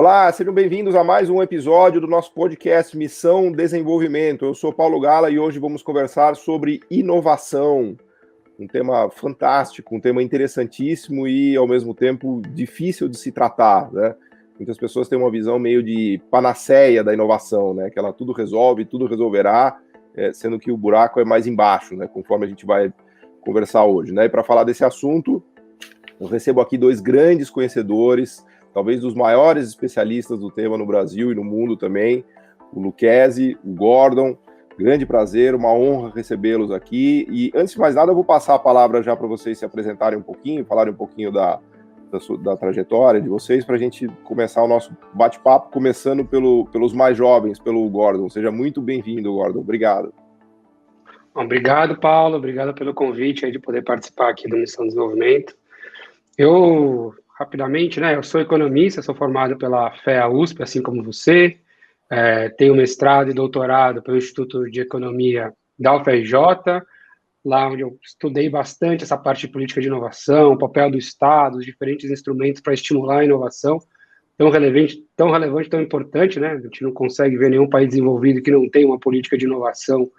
Olá, sejam bem-vindos a mais um episódio do nosso podcast Missão Desenvolvimento. Eu sou Paulo Gala e hoje vamos conversar sobre inovação. Um tema fantástico, um tema interessantíssimo e, ao mesmo tempo, difícil de se tratar, né? Muitas pessoas têm uma visão meio de panaceia da inovação, né? Que ela tudo resolve, tudo resolverá, sendo que o buraco é mais embaixo, né? Conforme a gente vai conversar hoje, né? E para falar desse assunto, eu recebo aqui dois grandes conhecedores, talvez dos maiores especialistas do tema no Brasil e no mundo também, o Lucchesi, o Gordon. Grande prazer, uma honra recebê-los aqui. E antes de mais nada, eu vou passar a palavra já para vocês se apresentarem um pouquinho, falarem um pouquinho da trajetória de vocês, para a gente começar o nosso bate-papo, começando pelos mais jovens, pelo Gordon. Seja muito bem-vindo, Gordon. Obrigado. Obrigado, Paulo. Obrigado pelo convite aí de poder participar aqui do Missão Desenvolvimento. Eu, rapidamente, né, eu sou economista, sou formado pela FEA USP, assim como você, tenho mestrado e doutorado pelo Instituto de Economia da UFRJ, lá onde eu estudei bastante essa parte de política de inovação, o papel do Estado, os diferentes instrumentos para estimular a inovação, tão relevante, tão importante, né? A gente não consegue ver nenhum país desenvolvido que não tem uma política de inovação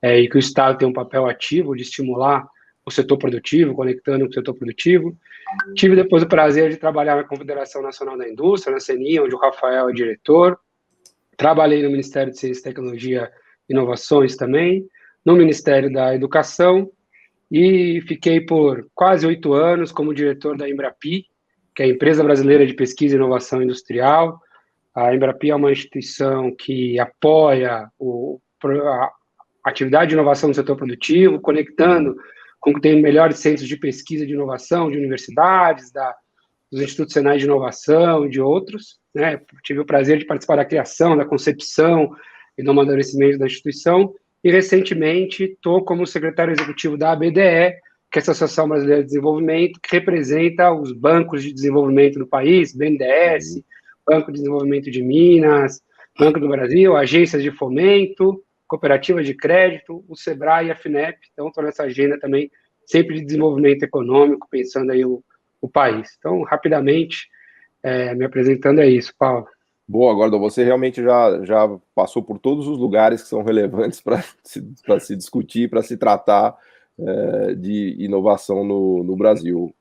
e que o Estado tem um papel ativo de estimular o setor produtivo, conectando com o setor produtivo. Tive depois o prazer de trabalhar na Confederação Nacional da Indústria, na CNI, onde o Rafael é diretor. Trabalhei no Ministério de Ciência, Tecnologia e Inovações também, no Ministério da Educação, e fiquei por quase 8 anos como diretor da Embrapi, que é a Empresa Brasileira de Pesquisa e Inovação Industrial. A Embrapi é uma instituição que apoia a atividade de inovação no setor produtivo, conectando com que tem melhores centros de pesquisa de inovação, de universidades, dos institucionais de inovação e de outros, né? Tive o prazer de participar da criação, da concepção e do amadurecimento da instituição, e recentemente estou como secretário executivo da ABDE, que é a Associação Brasileira de Desenvolvimento, que representa os bancos de desenvolvimento do país, BNDES, Banco de Desenvolvimento de Minas, Banco do Brasil, agências de fomento, cooperativas de crédito, o SEBRAE e a FINEP. Então, estou nessa agenda também, sempre de desenvolvimento econômico, pensando aí o país. Então, rapidamente, me apresentando é isso, Paulo. Boa, Gordon, você realmente já passou por todos os lugares que são relevantes para se discutir, para se tratar de inovação no Brasil.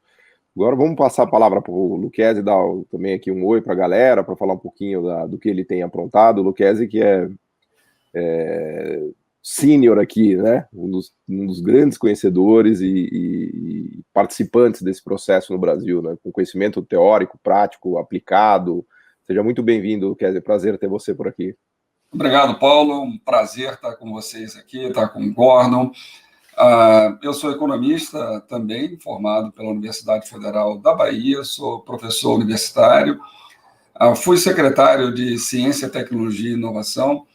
Agora vamos passar a palavra para o Lucchesi, dar também aqui um oi para a galera, para falar um pouquinho do que ele tem aprontado. O Lucchesi, que é sênior aqui, né? Um dos grandes conhecedores e participantes desse processo no Brasil, né? Com conhecimento teórico, prático, aplicado. Seja muito bem-vindo, Lucchesi. É um prazer ter você por aqui. Obrigado, Paulo. Um prazer estar com vocês aqui, estar com o Gordon. Eu sou economista também, formado pela Universidade Federal da Bahia, sou professor universitário, fui secretário de Ciência, Tecnologia e Inovação.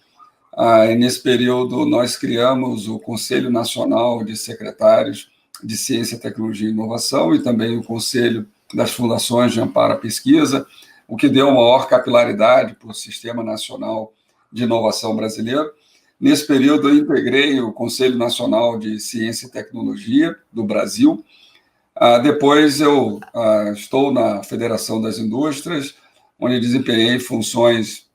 E nesse período, nós criamos o Conselho Nacional de Secretários de Ciência, Tecnologia e Inovação e também o Conselho das Fundações de Amparo à Pesquisa, o que deu maior capilaridade para o Sistema Nacional de Inovação Brasileiro. Nesse período, eu integrei o Conselho Nacional de Ciência e Tecnologia do Brasil. Depois, eu estou na Federação das Indústrias, onde desempenhei funções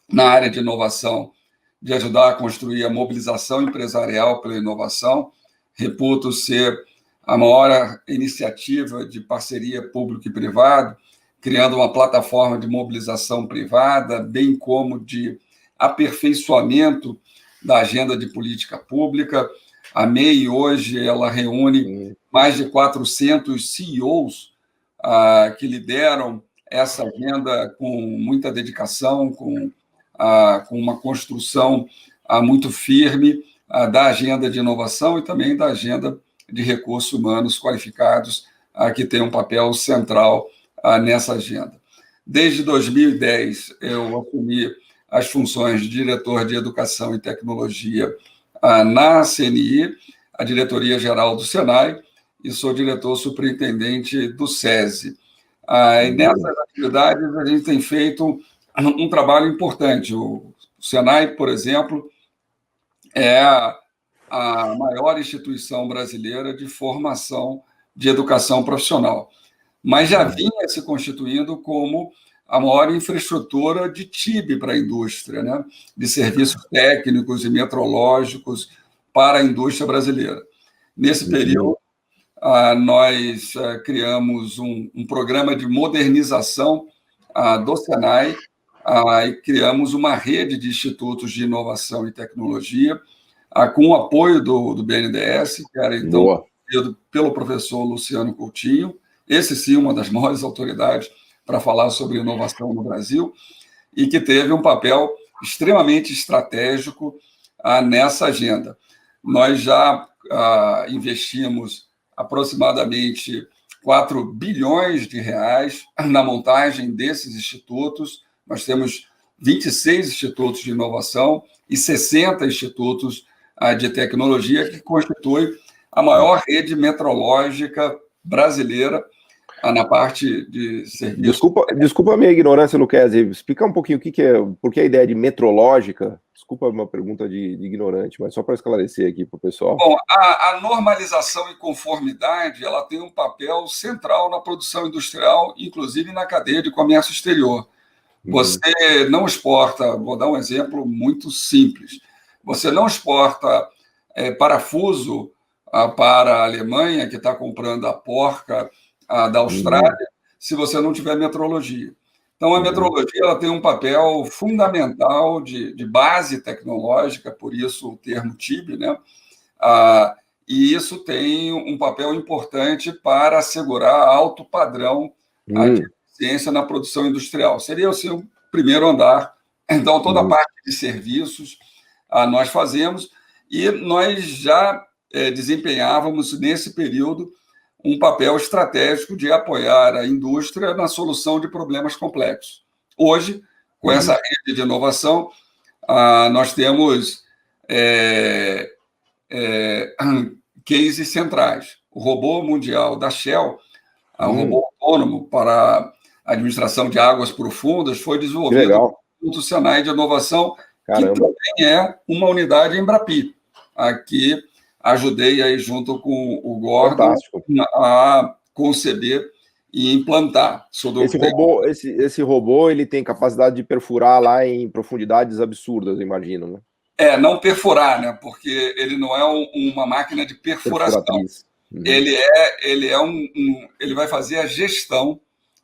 na área de inovação, de ajudar a construir a mobilização empresarial pela inovação. Reputo ser a maior iniciativa de parceria público e privado, criando uma plataforma de mobilização privada, bem como de aperfeiçoamento da agenda de política pública. A MEI, hoje, ela reúne mais de 400 CEOs que lideram essa agenda com muita dedicação, com uma construção muito firme da agenda de inovação e também da agenda de recursos humanos qualificados, que tem um papel central nessa agenda. Desde 2010, eu assumi as funções de diretor de Educação e Tecnologia na CNI, a Diretoria-Geral do Senai, e sou diretor superintendente do SESI. E nessas atividades, a gente tem feito um trabalho importante. O Senai, por exemplo, é a maior instituição brasileira de formação de educação profissional, mas já vinha se constituindo como a maior infraestrutura de TIB para a indústria, né? De serviços técnicos e metrológicos para a indústria brasileira. Nesse período, nós criamos um programa de modernização do Senai e criamos uma rede de institutos de inovação e tecnologia com o apoio do BNDES, que era então pelo professor Luciano Coutinho, esse sim, uma das maiores autoridades para falar sobre inovação no Brasil, e que teve um papel extremamente estratégico nessa agenda. Nós já investimos aproximadamente 4 bilhões de reais na montagem desses institutos. Nós temos 26 institutos de inovação e 60 institutos de tecnologia, que constitui a maior rede metrológica brasileira na parte de serviços. Desculpa a minha ignorância, Luquezzi. Explica um pouquinho por que a ideia de metrológica. Desculpa uma pergunta de ignorante, mas só para esclarecer aqui para o pessoal. Bom, a normalização e conformidade, ela tem um papel central na produção industrial, inclusive na cadeia de comércio exterior. Você não exporta, vou dar um exemplo muito simples, você não exporta parafuso para a Alemanha, que está comprando a porca da Austrália, se você não tiver metrologia. Então, a metrologia ela tem um papel fundamental de base tecnológica, por isso o termo TIB, né? E isso tem um papel importante para assegurar alto padrão de eficiência na produção industrial. Seria o seu primeiro andar. Então, toda a parte de serviços nós fazemos, e nós já desempenhávamos, nesse período, um papel estratégico de apoiar a indústria na solução de problemas complexos. Hoje, com essa rede de inovação, nós temos cases centrais. O robô mundial da Shell, um robô autônomo para a administração de águas profundas, foi desenvolvido no Instituto Senai de Inovação, que também é uma unidade Embrapi. Aqui ajudei aí junto com o Gordon a conceber e implantar. Esse robô ele tem capacidade de perfurar lá em profundidades absurdas, imagino, né? Não perfurar, né? Porque ele não é uma máquina de perfuração. Ele vai fazer a gestão.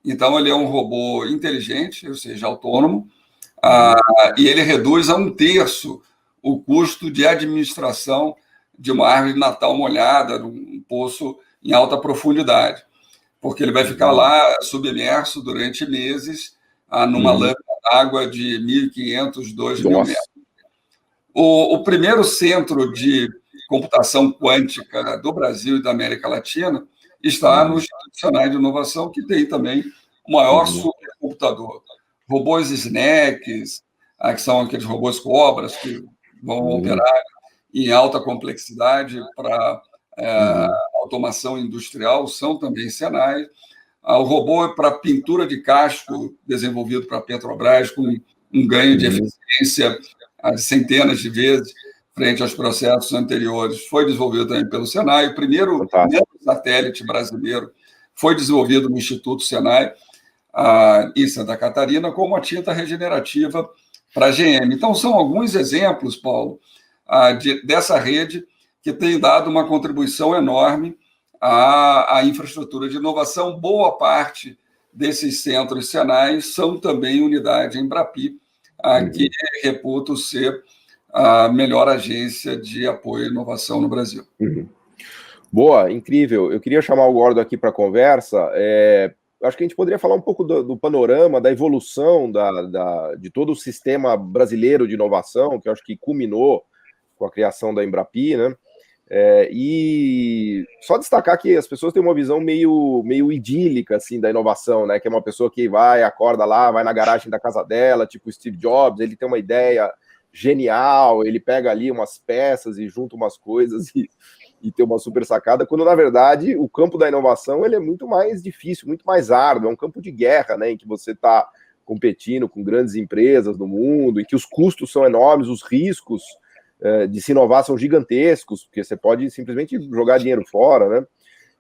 Então, ele é um robô inteligente, ou seja, autônomo, e ele reduz a 1/3 o custo de administração de uma árvore de Natal molhada, num poço em alta profundidade, porque ele vai ficar lá submerso durante meses, numa lâmina d'água de 1.500, 2.000 metros. O primeiro centro de computação quântica do Brasil e da América Latina está no Instituto Senai de Inovação, que tem também o maior supercomputador. Robôs snacks, que são aqueles robôs cobras que vão operar em alta complexidade para automação industrial, são também Senai. O robô para pintura de casco, desenvolvido para a Petrobras, com um ganho de eficiência de centenas de vezes frente aos processos anteriores, foi desenvolvido também pelo Senai. O primeiro satélite brasileiro foi desenvolvido no Instituto Senai, em Santa Catarina, como a tinta regenerativa para a GM. Então, são alguns exemplos, Paulo, dessa rede que tem dado uma contribuição enorme à infraestrutura de inovação. Boa parte desses centros Senai são também unidade Embrapi, que reputo ser a melhor agência de apoio à inovação no Brasil. Boa, incrível. Eu queria chamar o Gordon aqui para a conversa. Acho que a gente poderia falar um pouco do panorama, da evolução de todo o sistema brasileiro de inovação, que eu acho que culminou com a criação da Embrapi, né? E só destacar que as pessoas têm uma visão meio idílica, assim, da inovação, né? Que é uma pessoa que acorda lá, vai na garagem da casa dela, tipo Steve Jobs, ele tem uma ideia genial, ele pega ali umas peças e junta umas coisas e tem uma super sacada, quando, na verdade, o campo da inovação ele é muito mais difícil, muito mais árduo, é um campo de guerra, né? Em que você está competindo com grandes empresas no mundo, em que os custos são enormes, os riscos de se inovar são gigantescos, porque você pode simplesmente jogar dinheiro fora, né?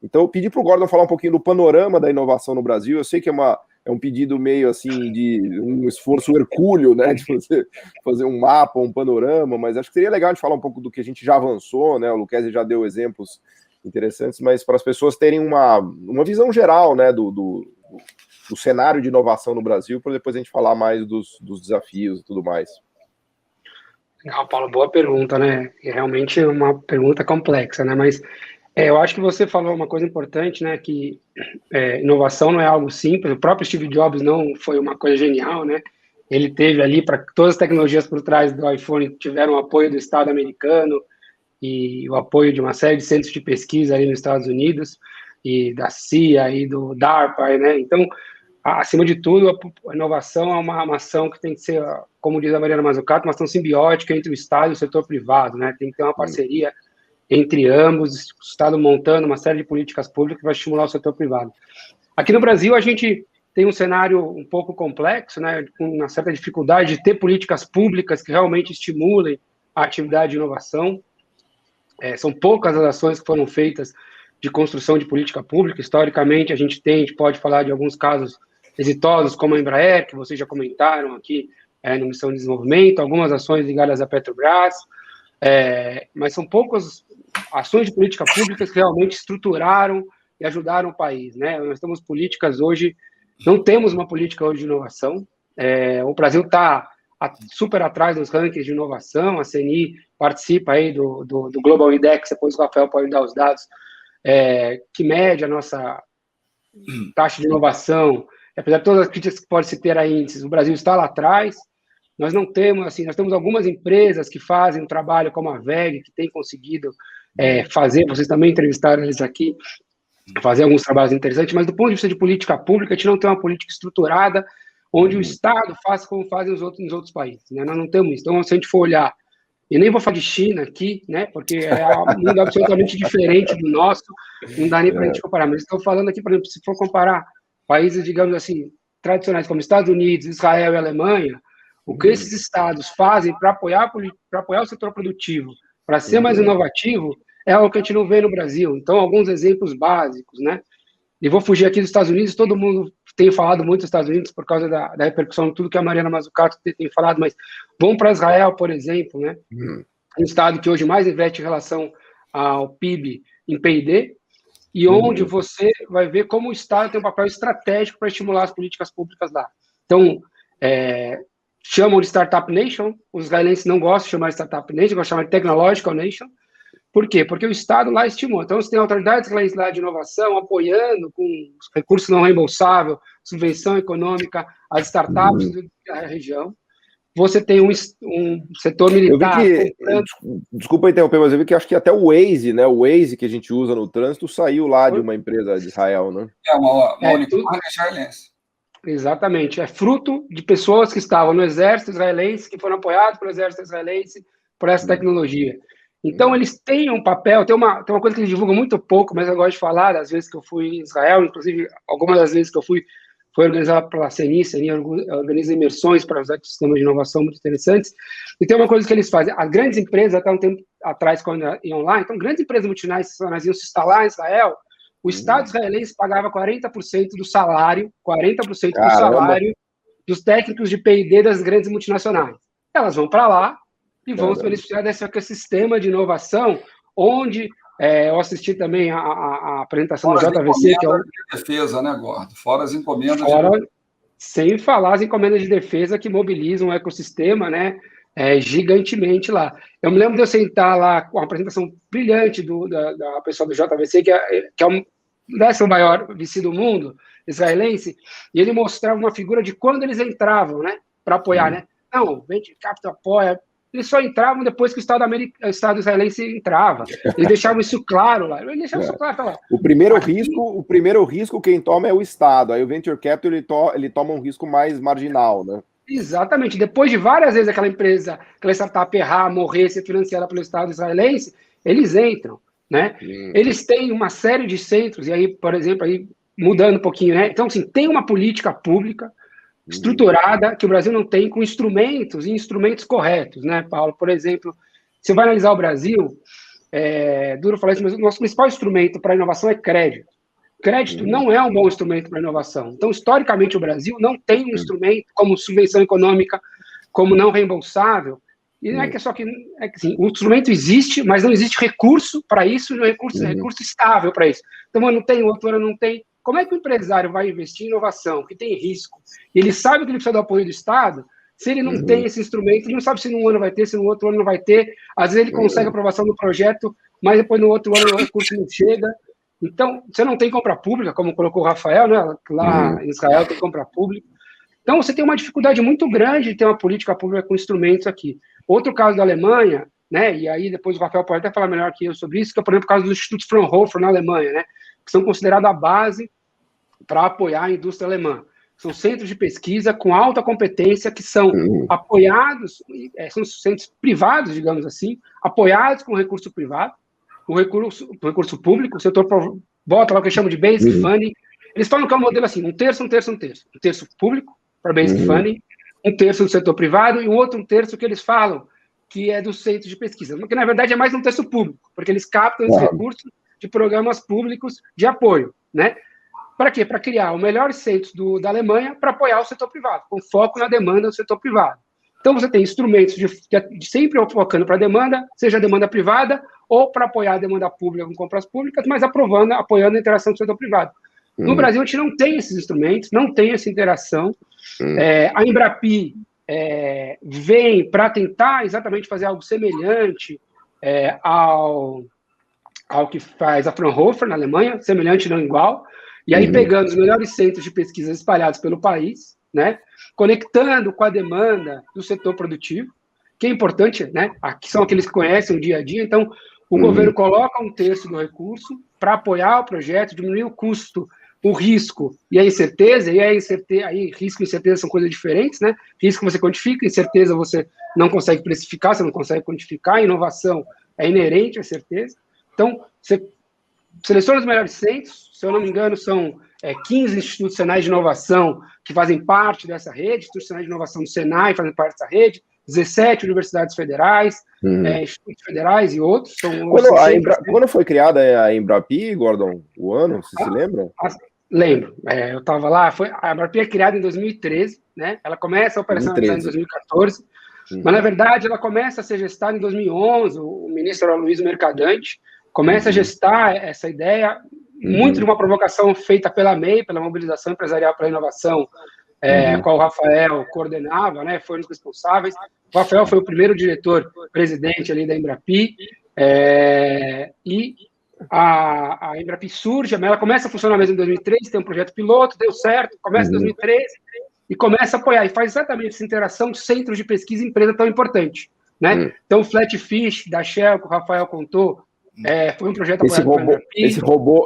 Então, eu pedi para o Gordon falar um pouquinho do panorama da inovação no Brasil. Eu sei que é é um pedido meio assim de um esforço hercúleo, né, de você fazer um mapa, um panorama, mas acho que seria legal de falar um pouco do que a gente já avançou, né, o Lucchesi já deu exemplos interessantes, mas para as pessoas terem uma visão geral, né, do cenário de inovação no Brasil, para depois a gente falar mais dos desafios e tudo mais. Legal, Paulo, boa pergunta, né? E realmente é uma pergunta complexa, né? Mas eu acho que você falou uma coisa importante, né? Que inovação não é algo simples. O próprio Steve Jobs não foi uma coisa genial, né? Ele teve ali, para todas as tecnologias por trás do iPhone, tiveram o apoio do Estado americano e o apoio de uma série de centros de pesquisa ali nos Estados Unidos, e da CIA e do DARPA, né? Então, acima de tudo, a inovação é uma ação que tem que ser, como diz a Mariana Mazzucato, uma ação simbiótica entre o Estado e o setor privado, né? Tem que ter uma parceria entre ambos, o Estado montando uma série de políticas públicas que vai estimular o setor privado. Aqui no Brasil, a gente tem um cenário um pouco complexo, né? Com uma certa dificuldade de ter políticas públicas que realmente estimulem a atividade de inovação. São poucas as ações que foram feitas de construção de política pública. Historicamente, a gente pode falar de alguns casos exitosos, como a Embraer, que vocês já comentaram aqui no Missão de Desenvolvimento, algumas ações ligadas à Petrobras, mas são poucas ações de política pública que realmente estruturaram e ajudaram o país, né? Nós temos políticas hoje, não temos uma política hoje de inovação, o Brasil está super atrás dos rankings de inovação, a CNI participa aí do Global Index, depois o Rafael pode dar os dados, que mede a nossa taxa de inovação. Apesar de todas as críticas que pode se ter a índices, o Brasil está lá atrás. Nós não temos, assim, nós temos algumas empresas que fazem um trabalho como a VEG, que tem conseguido fazer, vocês também entrevistaram eles aqui, fazer alguns trabalhos interessantes, mas do ponto de vista de política pública, a gente não tem uma política estruturada onde o Estado faça como fazem nos outros países, né? Nós não temos isso. Então, se a gente for olhar, e nem vou falar de China aqui, né, porque é um mundo absolutamente diferente do nosso, não dá nem para a gente comparar, mas estou falando aqui, por exemplo, se for comparar países, digamos assim, tradicionais como Estados Unidos, Israel e Alemanha, o que esses estados fazem para apoiar o setor produtivo, para ser mais inovativo, é algo que a gente não vê no Brasil. Então, alguns exemplos básicos, né? E vou fugir aqui dos Estados Unidos, todo mundo tem falado muito dos Estados Unidos por causa da repercussão de tudo que a Mariana Mazzucato tem falado, mas vamos para Israel, por exemplo, né? Um estado que hoje mais investe em relação ao PIB em P&D, e onde você vai ver como o Estado tem um papel estratégico para estimular as políticas públicas lá. Então, chamam de Startup Nation, os israelenses não gostam de chamar de Startup Nation, gostam de chamar de Technological Nation. Por quê? Porque o Estado lá estimula. Então, você tem autoridades israelenses lá de inovação apoiando com recursos não reembolsáveis, subvenção econômica às startups da região. Você tem um setor militar... Desculpa interromper, mas eu vi que acho que até o Waze, né? O Waze que a gente usa no trânsito saiu lá de uma empresa de Israel, né? Uma unicórnio israelense. Exatamente. É fruto de pessoas que estavam no exército israelense, que foram apoiadas pelo exército israelense por essa tecnologia. Então, eles têm um papel, tem uma coisa que eles divulgam muito pouco, mas eu gosto de falar, das vezes que eu fui em Israel, inclusive, algumas das vezes que eu fui, foi organizada pela CNI organiza imersões para usar sistemas de inovação muito interessantes, e tem uma coisa que eles fazem, as grandes empresas, até um tempo atrás, quando iam lá, então, grandes empresas multinacionais iam se instalar em Israel, o Estado israelense pagava 40% do salário, 40% do salário dos técnicos de P&D das grandes multinacionais. Elas vão para lá, e vamos beneficiar desse ecossistema de inovação, onde eu assisti também a apresentação do JVC, que é o... defesa, né, Gordo? Fora as encomendas... Sem falar as encomendas de defesa que mobilizam o ecossistema, né, gigantemente lá. Eu me lembro de eu sentar lá com uma apresentação brilhante da pessoa do JVC, que é o 10º maior VC do mundo, israelense, e ele mostrava uma figura de quando eles entravam, né, para apoiar, né? Não, o Venture Capital apoia... Eles só entravam depois que o Estado israelense entrava. Eles deixavam isso claro lá. Eles deixavam isso claro, tá lá. O primeiro risco quem toma é o Estado. Aí o Venture Capital ele toma um risco mais marginal, né? Exatamente. Depois de várias vezes aquela startup errar, morrer, ser financiada pelo Estado israelense, eles entram, né? Eles têm uma série de centros, e aí, por exemplo, aí, mudando um pouquinho, né? Então, assim, tem uma política pública estruturada, que o Brasil não tem, com instrumentos corretos, né, Paulo? Por exemplo, você vai analisar o Brasil, duro falar isso, mas o nosso principal instrumento para inovação é crédito. Crédito não é um bom instrumento para inovação. Então, historicamente, o Brasil não tem um instrumento como subvenção econômica, como não reembolsável. E não é que é só que... É que assim, o instrumento existe, mas não existe recurso para isso, não é recurso estável para isso. Então, não tem, o outro ano não tem. Como é que o empresário vai investir em inovação, que tem risco, e ele sabe que ele precisa do apoio do Estado, se ele não tem esse instrumento, ele não sabe se num ano vai ter, se no outro ano não vai ter. Às vezes ele consegue a aprovação do projeto, mas depois no outro ano o recurso não chega. Então, você não tem compra pública, como colocou o Rafael, né? Lá em Israel tem compra pública. Então, você tem uma dificuldade muito grande de ter uma política pública com instrumentos aqui. Outro caso da Alemanha, né? E aí depois o Rafael pode até falar melhor que eu sobre isso, que é, por exemplo, o caso dos institutos Fraunhofer na Alemanha, né? Que são considerados a base para apoiar a indústria alemã. São centros de pesquisa com alta competência que são apoiados, são centros privados, digamos assim, apoiados com recurso privado, o recurso público, o setor bota lá o que chamam de basic funding. Eles falam que é um modelo assim, um terço público para basic funding, um terço do setor privado e um terço que eles falam que é dos centros de pesquisa, que na verdade é mais um terço público, porque eles captam os recursos de programas públicos de apoio, né? Para quê? Para criar o melhor centro da Alemanha para apoiar o setor privado, com foco na demanda do setor privado. Então, você tem instrumentos de sempre focando para a demanda, seja a demanda privada ou para apoiar a demanda pública com compras públicas, mas apoiando a interação do setor privado. No Brasil, a gente não tem esses instrumentos, não tem essa interação. A Embrapi vem para tentar exatamente fazer algo semelhante ao que faz a Fraunhofer na Alemanha, semelhante não igual, e aí pegando os melhores centros de pesquisa espalhados pelo país, né, conectando com a demanda do setor produtivo, que é importante, né, aqui são aqueles que conhecem o dia a dia, então o governo coloca um terço do recurso para apoiar o projeto, diminuir o custo, o risco e a incerteza, aí risco e incerteza são coisas diferentes, né, risco você quantifica, incerteza você não consegue precificar, você não consegue quantificar, inovação é inerente à certeza, então você seleciona os melhores centros, se eu não me engano, são 15 institutos senais de inovação que fazem parte dessa rede, institutos senais de inovação do Senai fazem parte dessa rede, 17 universidades federais, institutos federais e outros. Quando foi criada a Embrapi, Gordon? O ano, você se lembra? Lembro, eu estava lá, a Embrapi é criada em 2013, né? Ela começa a operacionalizar em 2014, mas na verdade ela começa a ser gestada em 2011, o ministro Aloysio Mercadante começa a gestar essa ideia, muito de uma provocação feita pela MEI, pela Mobilização Empresarial para a Inovação, a qual o Rafael coordenava, né, foi um dos responsáveis. O Rafael foi o primeiro diretor-presidente ali da Embrapi, e a Embrapi surge, ela começa a funcionar mesmo em 2013, tem um projeto piloto, deu certo, começa em 2013, e começa a apoiar, e faz exatamente essa interação de centros de pesquisa e empresa tão importante, né? Então, o Flatfish, da Shell, que o Rafael contou, foi um projeto apoiado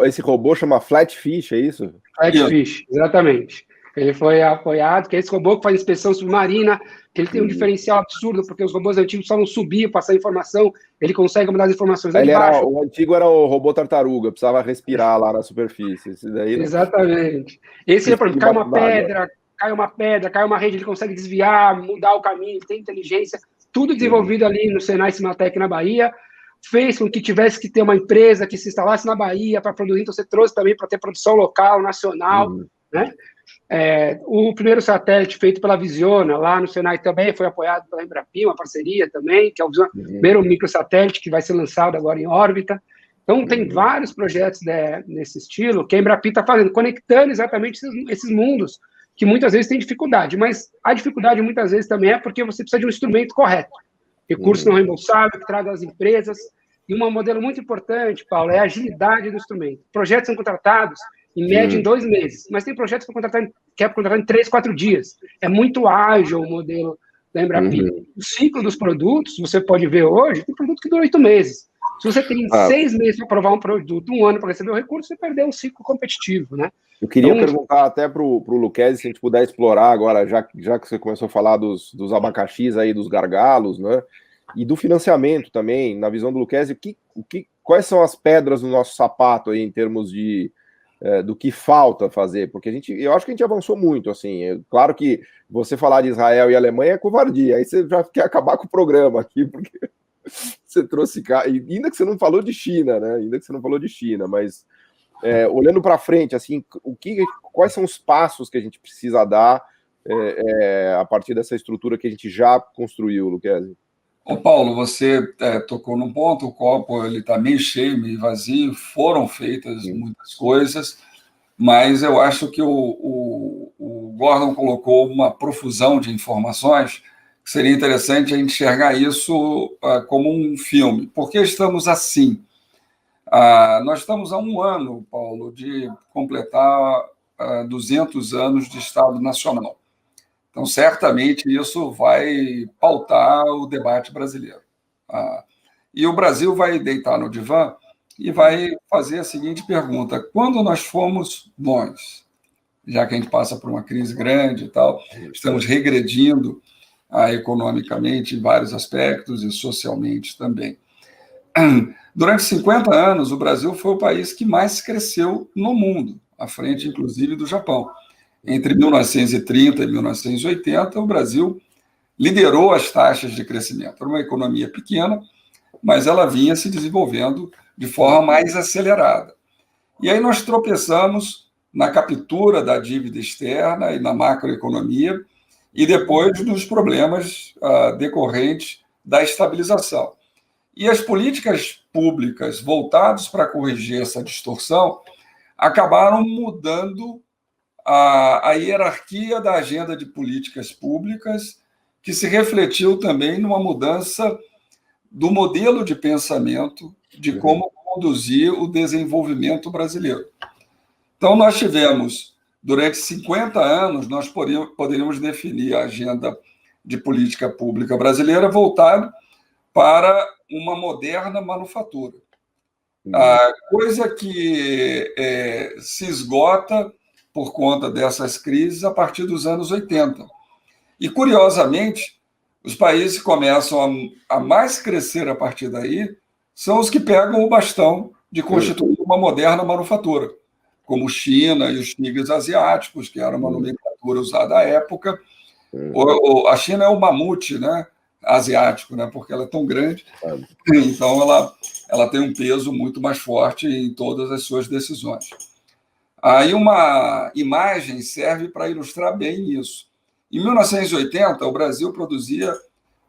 esse robô chama Flatfish, é isso? Flatfish, exatamente. Ele foi apoiado, que é esse robô que faz inspeção submarina, que ele tem um diferencial absurdo, porque os robôs antigos só não subiam, passar informação, ele consegue mandar as informações lá de baixo. O antigo era o robô tartaruga, precisava respirar lá na superfície. Esse daí exatamente. Esse, por exemplo, cai uma pedra, cai uma rede, ele consegue desviar, mudar o caminho, tem inteligência, tudo desenvolvido ali no Senai Cimatec na Bahia, fez com que tivesse que ter uma empresa que se instalasse na Bahia para produzir, então você trouxe também para ter produção local, nacional, né? O primeiro satélite feito pela Visiona, lá no Senai também, foi apoiado pela Embrapi, uma parceria também, que é o primeiro microsatélite que vai ser lançado agora em órbita. Então, tem vários projetos nesse estilo que a Embrapi está fazendo, conectando exatamente esses mundos, que muitas vezes tem dificuldade, mas a dificuldade muitas vezes também é porque você precisa de um instrumento correto. Recurso não reembolsável, que traga as empresas. E um modelo muito importante, Paulo, é a agilidade do instrumento. Projetos são contratados, em média, em 2 meses, mas tem projetos que é contratado em 3, 4 dias. É muito ágil o modelo da Embrapi. O ciclo dos produtos, você pode ver hoje, tem produto que dura 8 meses. Se você tem 6 meses para aprovar um produto, 1 ano para receber o recurso, você perdeu um ciclo competitivo, né? Eu queria perguntar até para o Lucchesi, se a gente puder explorar agora, já que você começou a falar dos abacaxis aí, dos gargalos, né? E do financiamento também, na visão do Lucchesi, quais são as pedras no nosso sapato aí, em termos do que falta fazer? Porque eu acho que a gente avançou muito, assim. Claro que você falar de Israel e Alemanha é covardia, aí você já quer acabar com o programa aqui, porque você trouxe... Ainda que você não falou de China, né? Mas olhando para frente, assim, quais são os passos que a gente precisa dar a partir dessa estrutura que a gente já construiu, Lucchesi? Ô Paulo, você tocou num ponto, o copo está meio cheio, meio vazio, foram feitas muitas coisas, mas eu acho que o Gordon colocou uma profusão de informações que seria interessante a gente enxergar isso como um filme. Por que estamos assim? Nós estamos há um ano, Paulo, de completar 200 anos de Estado Nacional. Então, certamente, isso vai pautar o debate brasileiro. E o Brasil vai deitar no divã e vai fazer a seguinte pergunta: quando nós fomos bons, já que a gente passa por uma crise grande e tal, estamos regredindo economicamente em vários aspectos e socialmente também. Durante 50 anos, o Brasil foi o país que mais cresceu no mundo, à frente, inclusive, do Japão. Entre 1930 e 1980, o Brasil liderou as taxas de crescimento. Era uma economia pequena, mas ela vinha se desenvolvendo de forma mais acelerada. E aí nós tropeçamos na captura da dívida externa e na macroeconomia, e depois nos problemas decorrentes da estabilização. E as políticas públicas voltadas para corrigir essa distorção acabaram mudando a hierarquia da agenda de políticas públicas, que se refletiu também numa mudança do modelo de pensamento de como conduzir o desenvolvimento brasileiro. Então, nós tivemos, durante 50 anos, nós poderíamos definir a agenda de política pública brasileira voltada para uma moderna manufatura. Coisa que se esgota por conta dessas crises a partir dos anos 80. E, curiosamente, os países que começam a mais crescer a partir daí são os que pegam o bastão de constituir uma moderna manufatura, como China e os tigres asiáticos, que era uma nomenclatura usada à época. A China é o mamute, né, asiático, né, porque ela é tão grande, então ela tem um peso muito mais forte em todas as suas decisões. Aí uma imagem serve para ilustrar bem isso. Em 1980, o Brasil produzia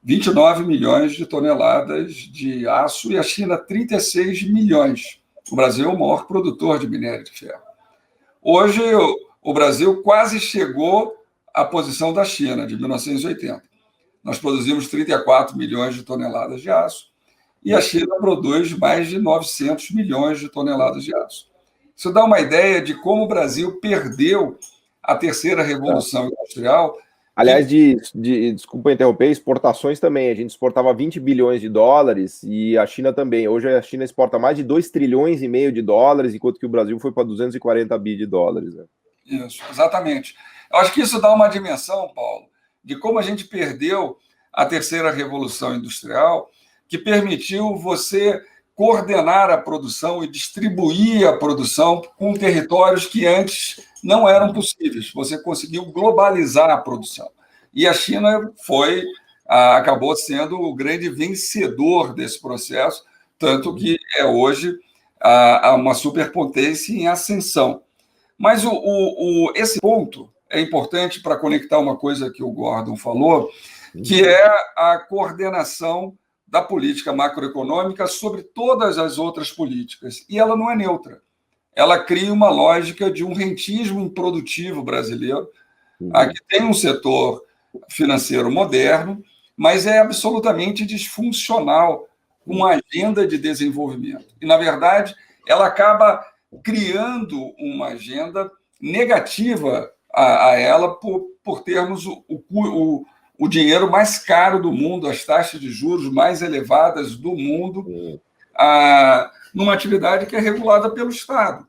29 milhões de toneladas de aço e a China 36 milhões. O Brasil é o maior produtor de minério de ferro. Hoje, o Brasil quase chegou à posição da China, de 1980. Nós produzimos 34 milhões de toneladas de aço e a China produz mais de 900 milhões de toneladas de aço. Isso dá uma ideia de como o Brasil perdeu a terceira revolução industrial. Aliás, desculpa interromper, exportações também. A gente exportava 20 bilhões de dólares e a China também. Hoje a China exporta mais de 2 trilhões e meio de dólares, enquanto que o Brasil foi para 240 bi de dólares. Né? Isso, exatamente. Eu acho que isso dá uma dimensão, Paulo, de como a gente perdeu a terceira revolução industrial, que permitiu você coordenar a produção e distribuir a produção com territórios que antes não eram possíveis. Você conseguiu globalizar a produção. E a China acabou sendo o grande vencedor desse processo, tanto que é hoje uma superpotência em ascensão. Mas esse ponto é importante para conectar uma coisa que o Gordon falou, que é a coordenação da política macroeconômica sobre todas as outras políticas. E ela não é neutra. Ela cria uma lógica de um rentismo improdutivo brasileiro, que tem um setor financeiro moderno, mas é absolutamente disfuncional com uma agenda de desenvolvimento. E, na verdade, ela acaba criando uma agenda negativa a ela por termos o dinheiro mais caro do mundo, as taxas de juros mais elevadas do mundo, numa atividade que é regulada pelo Estado.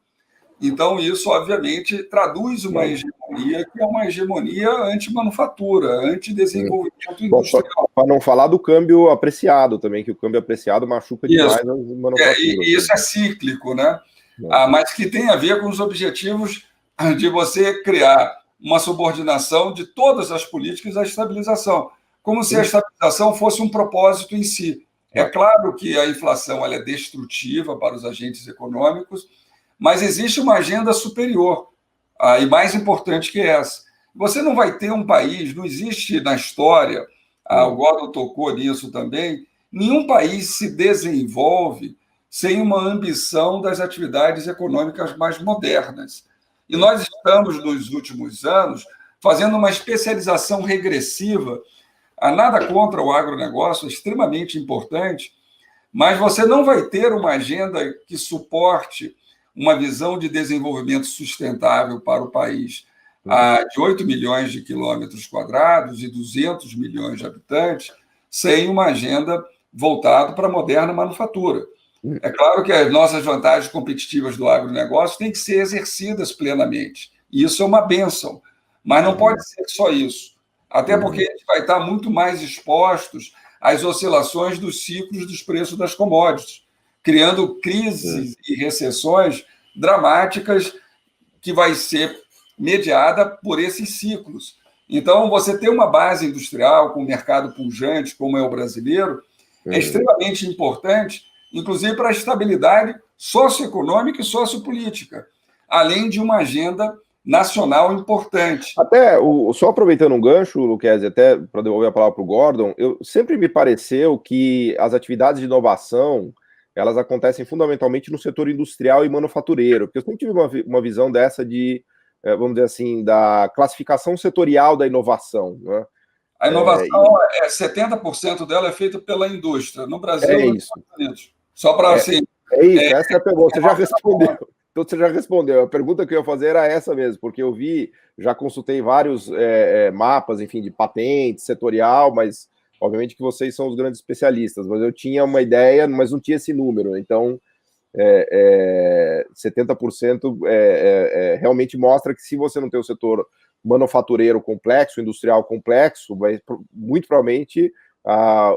Então, isso, obviamente, traduz uma hegemonia que é uma hegemonia anti-manufatura, anti-desenvolvimento industrial. Para não falar do câmbio apreciado também, que o câmbio apreciado machuca demais as manufaturas. E isso é cíclico, né? Mas que tem a ver com os objetivos de você criar uma subordinação de todas as políticas à estabilização, como se a estabilização fosse um propósito em si. É claro que a inflação ela é destrutiva para os agentes econômicos, mas existe uma agenda superior e mais importante que essa. Você não vai ter um país, não existe na história, o Gordon tocou nisso também, nenhum país se desenvolve sem uma ambição das atividades econômicas mais modernas. E nós estamos, nos últimos anos, fazendo uma especialização regressiva. Nada contra o agronegócio, é extremamente importante, mas você não vai ter uma agenda que suporte uma visão de desenvolvimento sustentável para o país de 8 milhões de quilômetros quadrados e 200 milhões de habitantes, sem uma agenda voltada para a moderna manufatura. É claro que as nossas vantagens competitivas do agronegócio têm que ser exercidas plenamente, e isso é uma bênção, mas não pode ser só isso, até porque a gente vai estar muito mais expostos às oscilações dos ciclos dos preços das commodities, criando crises e recessões dramáticas que vai ser mediada por esses ciclos. Então, você ter uma base industrial com um mercado pujante, como é o brasileiro, é extremamente importante, inclusive para a estabilidade socioeconômica e sociopolítica, além de uma agenda nacional importante. Até, só aproveitando um gancho, Lucchesi, até para devolver a palavra para o Gordon, sempre me pareceu que as atividades de inovação, elas acontecem fundamentalmente no setor industrial e manufatureiro, porque eu sempre tive uma visão dessa de, vamos dizer assim, da classificação setorial da inovação, né? A inovação, 70% dela é feita pela indústria, no Brasil e nos Estados Unidos. Só para assim... É isso, essa é a pergunta, você já respondeu. Então você já respondeu. A pergunta que eu ia fazer era essa mesmo, porque eu já consultei vários mapas, enfim, de patente, setorial, mas obviamente que vocês são os grandes especialistas, mas eu tinha uma ideia, mas não tinha esse número, então 70% realmente mostra que se você não tem o setor manufatureiro complexo, industrial complexo, muito provavelmente a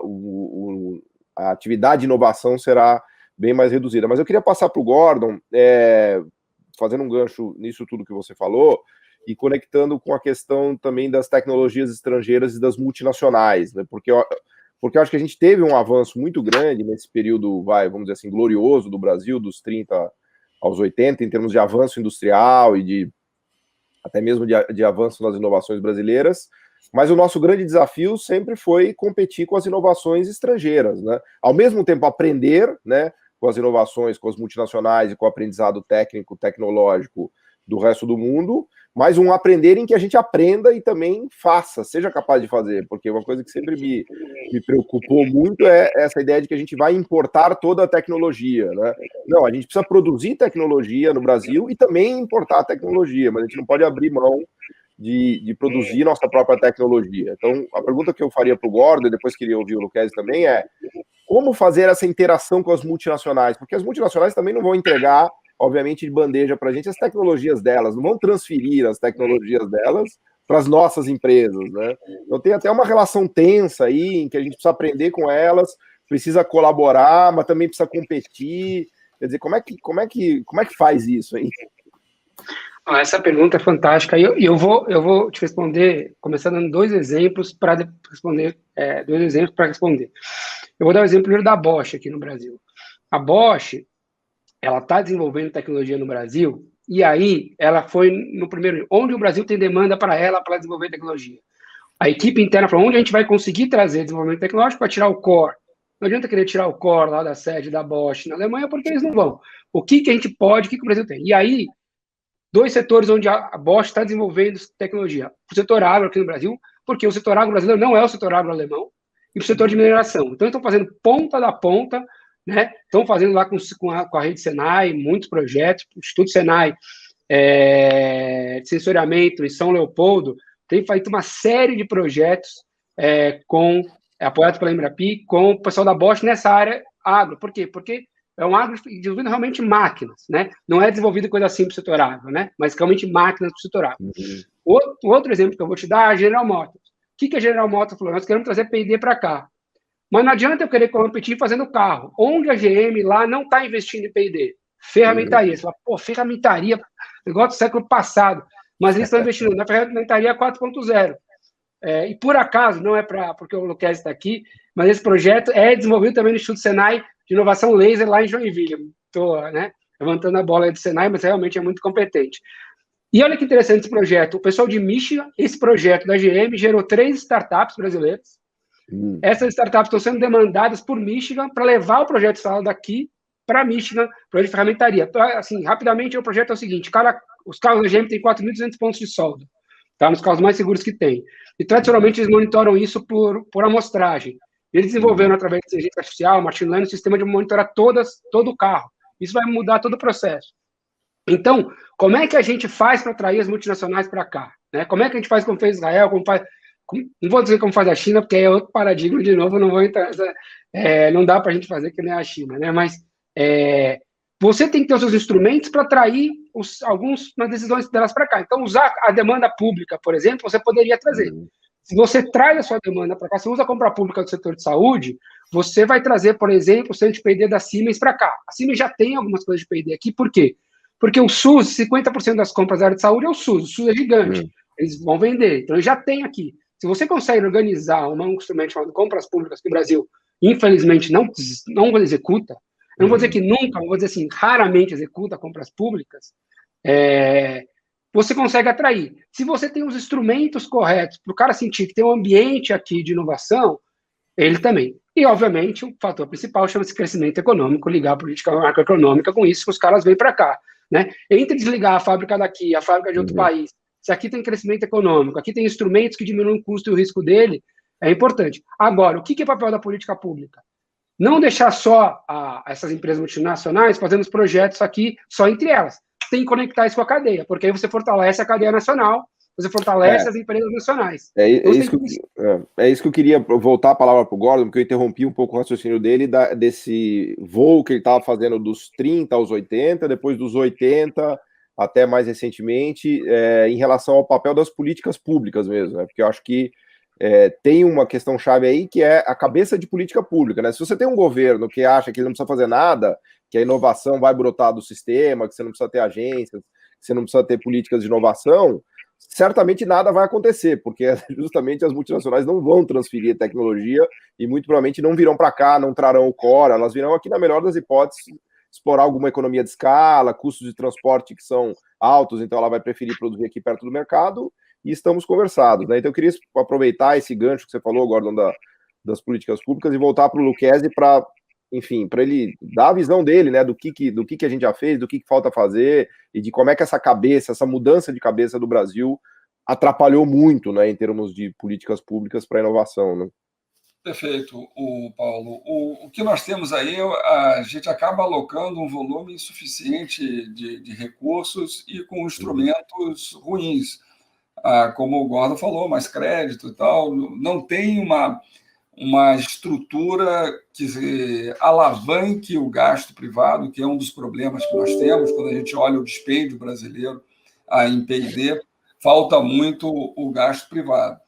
atividade de inovação será bem mais reduzida. Mas eu queria passar para o Gordon, fazendo um gancho nisso tudo que você falou, e conectando com a questão também das tecnologias estrangeiras e das multinacionais, né? Porque eu acho que a gente teve um avanço muito grande nesse período, vamos dizer assim, glorioso do Brasil, dos 30 aos 80, em termos de avanço industrial e até mesmo de avanço nas inovações brasileiras, mas o nosso grande desafio sempre foi competir com as inovações estrangeiras, né? Ao mesmo tempo aprender, né, com as inovações, com as multinacionais e com o aprendizado técnico, tecnológico do resto do mundo, mas um aprender em que a gente aprenda e também faça, seja capaz de fazer, porque uma coisa que sempre me preocupou muito é essa ideia de que a gente vai importar toda a tecnologia, né? Não, a gente precisa produzir tecnologia no Brasil e também importar tecnologia, mas a gente não pode abrir mão de produzir nossa própria tecnologia. Então, a pergunta que eu faria para o Gordon, e depois queria ouvir o Lucchesi também, é como fazer essa interação com as multinacionais? Porque as multinacionais também não vão entregar, obviamente, de bandeja para a gente as tecnologias delas, não vão transferir as tecnologias delas para as nossas empresas, né? Então tem até uma relação tensa aí, em que a gente precisa aprender com elas, precisa colaborar, mas também precisa competir. Quer dizer, como é que faz isso, hein? Essa pergunta é fantástica. E eu vou te responder, começando dando dois exemplos para responder. Eu vou dar o exemplo primeiro da Bosch aqui no Brasil. A Bosch, ela está desenvolvendo tecnologia no Brasil, e aí ela foi no primeiro... Onde o Brasil tem demanda para ela desenvolver tecnologia? A equipe interna falou, onde a gente vai conseguir trazer desenvolvimento tecnológico para tirar o core? Não adianta querer tirar o core lá da sede da Bosch na Alemanha, porque eles não vão. O que a gente pode, o que o Brasil tem? E aí, dois setores onde a Bosch está desenvolvendo tecnologia. O setor agro aqui no Brasil, porque o setor agro brasileiro não é o setor agro alemão, e o setor de mineração. Então, estão fazendo ponta da ponta, né? Estão fazendo lá com a rede Senai, muitos projetos. O Instituto Senai de Sensoriamento em São Leopoldo tem feito uma série de projetos apoiados pela Embrapi, com o pessoal da Bosch nessa área agro. Por quê? Porque é um agro desenvolvendo realmente máquinas, né? Não é desenvolvido coisa assim para o setor agro, né? Mas realmente máquinas para o setor agro. Outro exemplo que eu vou te dar é a General Motors. O que a General Motors falou? Nós queremos trazer P&D para cá. Mas não adianta eu querer competir fazendo carro. Onde a GM lá não está investindo em P&D? Ferramentaria. Você fala, ferramentaria, negócio do século passado. Mas eles estão investindo na ferramentaria 4.0. E por acaso, não é porque o Lucchesi está aqui, mas esse projeto é desenvolvido também no Instituto Senai de Inovação Laser lá em Joinville. levantando a bola do Senai, mas realmente é muito competente. E olha que interessante esse projeto. O pessoal de Michigan, esse projeto da GM gerou 3 startups brasileiras. Essas startups estão sendo demandadas por Michigan para levar o projeto instalado daqui para Michigan, projeto de ferramentaria. Assim, rapidamente, o projeto é o seguinte, os carros da GM têm 4.200 pontos de solda, tá? Nos carros mais seguros que tem. E, tradicionalmente, eles monitoram isso por amostragem. Eles desenvolveram, através de inteligência artificial, machine learning, um sistema de monitorar todo o carro. Isso vai mudar todo o processo. Então, como é que a gente faz para atrair as multinacionais para cá? Né? Como é que a gente faz como fez Israel, não vou dizer como faz a China, porque é outro paradigma, de novo, não vou entrar, não dá para a gente fazer que nem a China, né? Mas você tem que ter os seus instrumentos para atrair algumas decisões delas para cá. Então, usar a demanda pública, por exemplo, você poderia trazer. Se você traz a sua demanda para cá, você usa a compra pública do setor de saúde, você vai trazer, por exemplo, o centro de P&D da Siemens para cá. A Siemens já tem algumas coisas de P&D aqui, por quê? Porque o SUS, 50% das compras da área de saúde é o SUS é gigante, eles vão vender, então eles já tem aqui. Se você consegue organizar um instrumento chamado compras públicas, que o Brasil, infelizmente, não executa, eu não vou dizer que nunca, vou dizer assim, raramente executa compras públicas, você consegue atrair. Se você tem os instrumentos corretos para o cara sentir que tem um ambiente aqui de inovação, ele também. E, obviamente, o fator principal chama-se crescimento econômico, ligar a política macroeconômica com isso, que os caras vêm para cá. Né? Entre desligar a fábrica daqui, a fábrica de outro país, se aqui tem crescimento econômico, aqui tem instrumentos que diminuem o custo e o risco dele, é importante. Agora, o que é papel da política pública? Não deixar só essas empresas multinacionais fazendo os projetos aqui só entre elas. Tem que conectar isso com a cadeia, porque aí você fortalece a cadeia nacional, você fortalece as empresas nacionais. É isso que eu queria voltar a palavra para o Gordon, porque eu interrompi um pouco o raciocínio dele desse voo que ele estava fazendo dos 30 aos 80, depois dos 80 até mais recentemente, em relação ao papel das políticas públicas mesmo, né? Porque eu acho que tem uma questão chave aí que é a cabeça de política pública, né? Se você tem um governo que acha que ele não precisa fazer nada, que a inovação vai brotar do sistema, que você não precisa ter agências, que você não precisa ter políticas de inovação, certamente nada vai acontecer, porque justamente as multinacionais não vão transferir tecnologia e muito provavelmente não virão para cá, não trarão o core, elas virão aqui, na melhor das hipóteses, explorar alguma economia de escala, custos de transporte que são altos, então ela vai preferir produzir aqui perto do mercado, e estamos conversados, né? Então eu queria aproveitar esse gancho que você falou, Gordon, das políticas públicas, e voltar para o Lucchesi para, enfim, para ele dar a visão dele, né, do que a gente já fez, do que falta fazer, e de como é que essa mudança de cabeça do Brasil atrapalhou muito, né, em termos de políticas públicas para a inovação, né? Perfeito, Paulo. O que nós temos aí, a gente acaba alocando um volume insuficiente de recursos e com instrumentos ruins. Como o Gordon falou, mais crédito e tal, não tem uma estrutura que alavanque o gasto privado, que é um dos problemas que nós temos quando a gente olha o dispêndio brasileiro em P&D, falta muito o gasto privado.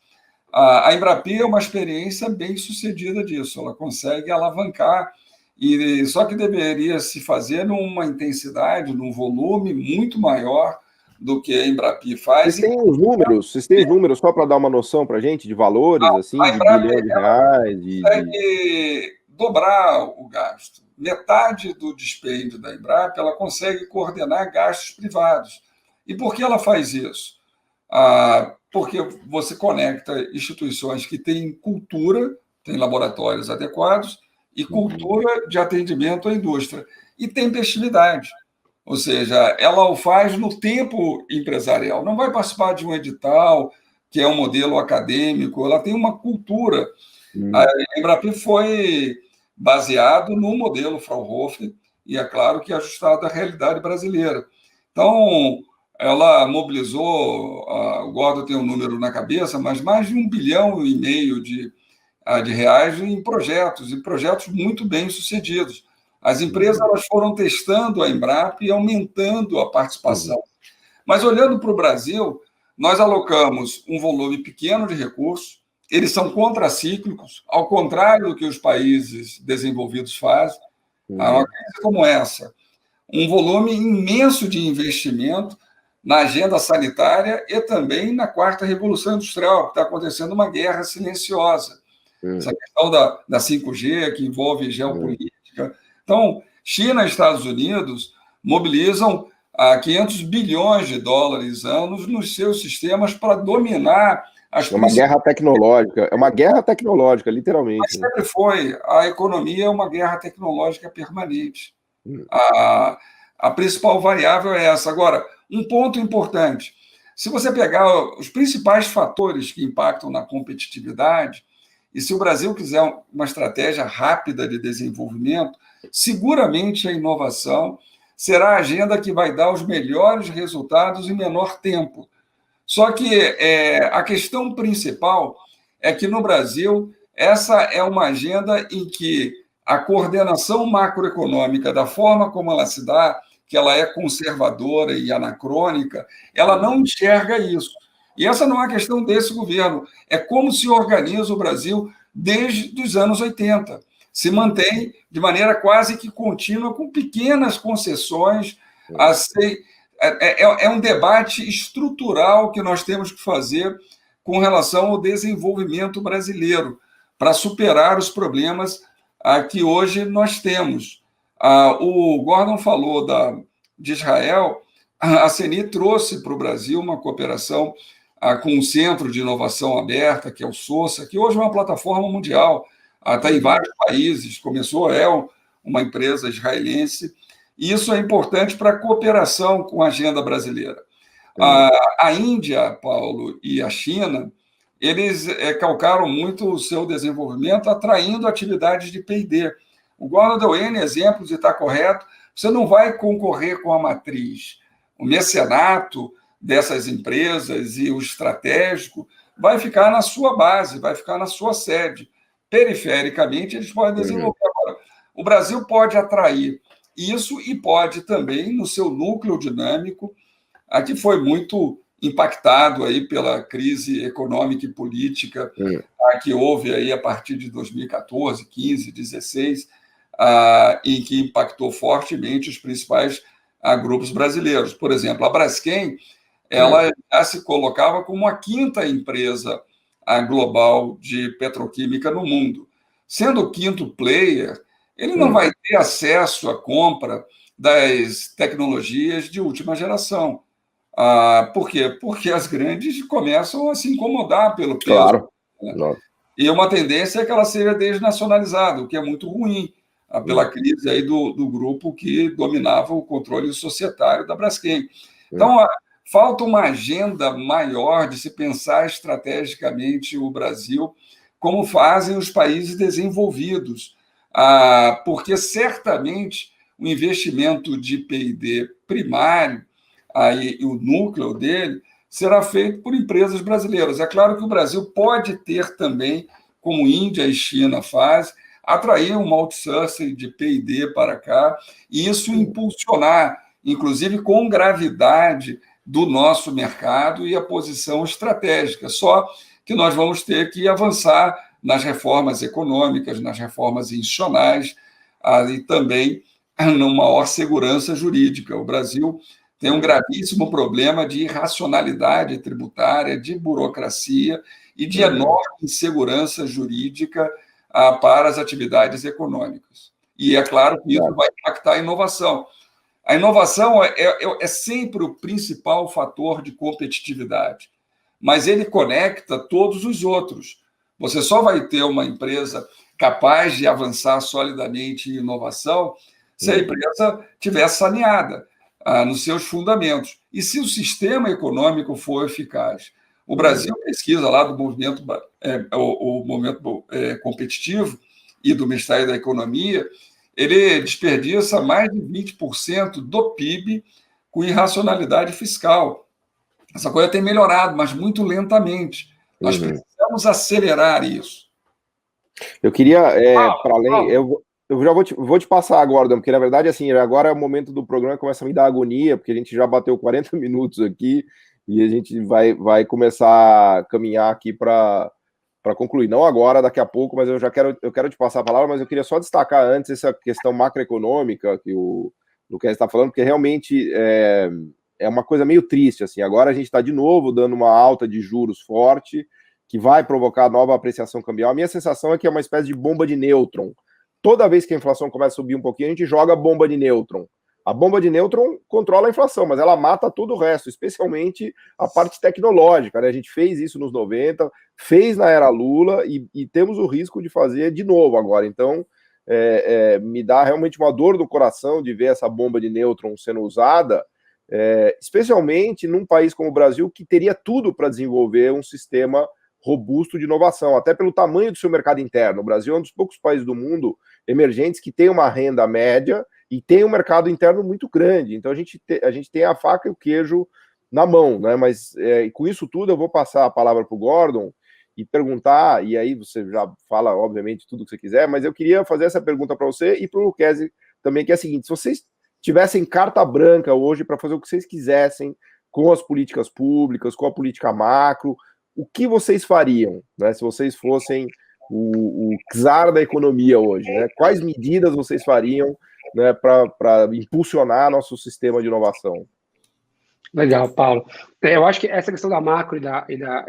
A Embrapi é uma experiência bem sucedida disso, ela consegue alavancar, só que deveria se fazer numa intensidade, num volume muito maior do que a Embrapi faz. Vocês têm os números só para dar uma noção para a gente de valores, assim, de bilhão de reais? Consegue dobrar o gasto. Metade do dispêndio da Embrapi, ela consegue coordenar gastos privados. E por que ela faz isso? Porque você conecta instituições que têm cultura, têm laboratórios adequados, e cultura de atendimento à indústria. E tempestividade. Ou seja, ela o faz no tempo empresarial. Não vai participar de um edital, que é um modelo acadêmico, ela tem uma cultura. A Embrapi foi baseado no modelo Fraunhofer, e é claro que ajustado à realidade brasileira. Então, ela mobilizou, o Gordon tem um número na cabeça, mas mais de 1,5 bilhão de reais em projetos muito bem sucedidos. As empresas elas foram testando a Embrapi e aumentando a participação. Mas, olhando para o Brasil, nós alocamos um volume pequeno de recursos, eles são contracíclicos, ao contrário do que os países desenvolvidos fazem. Uma crise como essa, um volume imenso de investimento na agenda sanitária e também na quarta revolução industrial, que está acontecendo uma guerra silenciosa. Essa questão da 5G, que envolve geopolítica. Então, China e Estados Unidos mobilizam 500 bilhões de dólares anos nos seus sistemas para dominar as É uma guerra tecnológica, literalmente. Mas sempre foi. A economia é uma guerra tecnológica permanente. A principal variável é essa. Agora, um ponto importante. Se você pegar os principais fatores que impactam na competitividade, e se o Brasil quiser uma estratégia rápida de desenvolvimento, seguramente a inovação será a agenda que vai dar os melhores resultados em menor tempo. Só que a questão principal é que no Brasil essa é uma agenda em que a coordenação macroeconômica, da forma como ela se dá, que ela é conservadora e anacrônica, ela não enxerga isso. E essa não é a questão desse governo, é como se organiza o Brasil desde os anos 80. Se mantém de maneira quase que contínua, com pequenas concessões. É um debate estrutural que nós temos que fazer com relação ao desenvolvimento brasileiro, para superar os problemas que hoje nós temos. O Gordon falou de Israel, a CNI trouxe para o Brasil uma cooperação com um centro de inovação aberta, que é o SOSA, que hoje é uma plataforma mundial, está em vários países, começou, uma empresa israelense, e isso é importante para a cooperação com a agenda brasileira. A Índia, Paulo, e a China, eles calcaram muito o seu desenvolvimento atraindo atividades de P&D. O Gordon deu N exemplos e está correto. Você não vai concorrer com a matriz. O mecenato dessas empresas e o estratégico vai ficar na sua base, vai ficar na sua sede. Perifericamente, eles podem desenvolver. Agora, o Brasil pode atrair isso e pode também, no seu núcleo dinâmico, que foi muito impactado aí pela crise econômica e política que houve aí a partir de 2014, 15, 16, e que impactou fortemente os principais grupos brasileiros. Por exemplo, a Braskem, ela já se colocava como a quinta empresa global de petroquímica no mundo. Sendo o quinto player, ele não vai ter acesso à compra das tecnologias de última geração. Por quê? Porque as grandes começam a se incomodar pelo peso. Claro. Né? E uma tendência é que ela seja desnacionalizada, o que é muito ruim, pela crise aí do grupo que dominava o controle societário da Braskem. Então, falta uma agenda maior de se pensar estrategicamente o Brasil, como fazem os países desenvolvidos, porque certamente o investimento de P&D primário, e o núcleo dele, será feito por empresas brasileiras. É claro que o Brasil pode ter também, como Índia e China fazem, atrair um outsourcing de P&D para cá, e isso impulsionar, inclusive com gravidade, do nosso mercado e a posição estratégica. Só que nós vamos ter que avançar nas reformas econômicas, nas reformas institucionais, e também numa maior segurança jurídica. O Brasil tem um gravíssimo problema de irracionalidade tributária, de burocracia e de enorme insegurança jurídica para as atividades econômicas. E é claro que isso vai impactar a inovação. A inovação é sempre o principal fator de competitividade, mas ele conecta todos os outros. Você só vai ter uma empresa capaz de avançar solidamente em inovação se a empresa estiver saneada nos seus fundamentos. E se o sistema econômico for eficaz. O Brasil, pesquisa lá do movimento, o movimento competitivo e do Ministério da Economia, ele desperdiça mais de 20% do PIB com irracionalidade fiscal. Essa coisa tem melhorado, mas muito lentamente. Nós precisamos acelerar isso. Eu queria, para além... Eu já vou te passar agora, porque na verdade, assim, agora é o momento do programa que começa a me dar agonia, porque a gente já bateu 40 minutos aqui e a gente vai começar a caminhar aqui para concluir. Não agora, daqui a pouco, mas eu quero te passar a palavra, mas eu queria só destacar antes essa questão macroeconômica que o Luquez está falando, porque realmente é uma coisa meio triste, assim. Agora a gente está de novo dando uma alta de juros forte, que vai provocar nova apreciação cambial. A minha sensação é que é uma espécie de bomba de nêutron. Toda vez que a inflação começa a subir um pouquinho, a gente joga bomba de nêutron. A bomba de nêutron controla a inflação, mas ela mata todo o resto, especialmente a parte tecnológica, né? A gente fez isso nos 90, fez na era Lula e temos o risco de fazer de novo agora. Então, me dá realmente uma dor no coração de ver essa bomba de nêutron sendo usada, especialmente num país como o Brasil, que teria tudo para desenvolver um sistema robusto de inovação, até pelo tamanho do seu mercado interno. O Brasil é um dos poucos países do mundo emergentes que tem uma renda média e tem um mercado interno muito grande. Então a gente tem a faca e o queijo na mão, né? Mas com isso tudo eu vou passar a palavra para o Gordon e perguntar, e aí você já fala, obviamente, tudo que você quiser, mas eu queria fazer essa pergunta para você e para o Lucchesi também, que é a seguinte: se vocês tivessem carta branca hoje para fazer o que vocês quisessem com as políticas públicas, com a política macro, o que vocês fariam, né, se vocês fossem o czar da economia hoje, né? Quais medidas vocês fariam, né, para impulsionar nosso sistema de inovação? Legal, Paulo. Eu acho que essa questão da macro e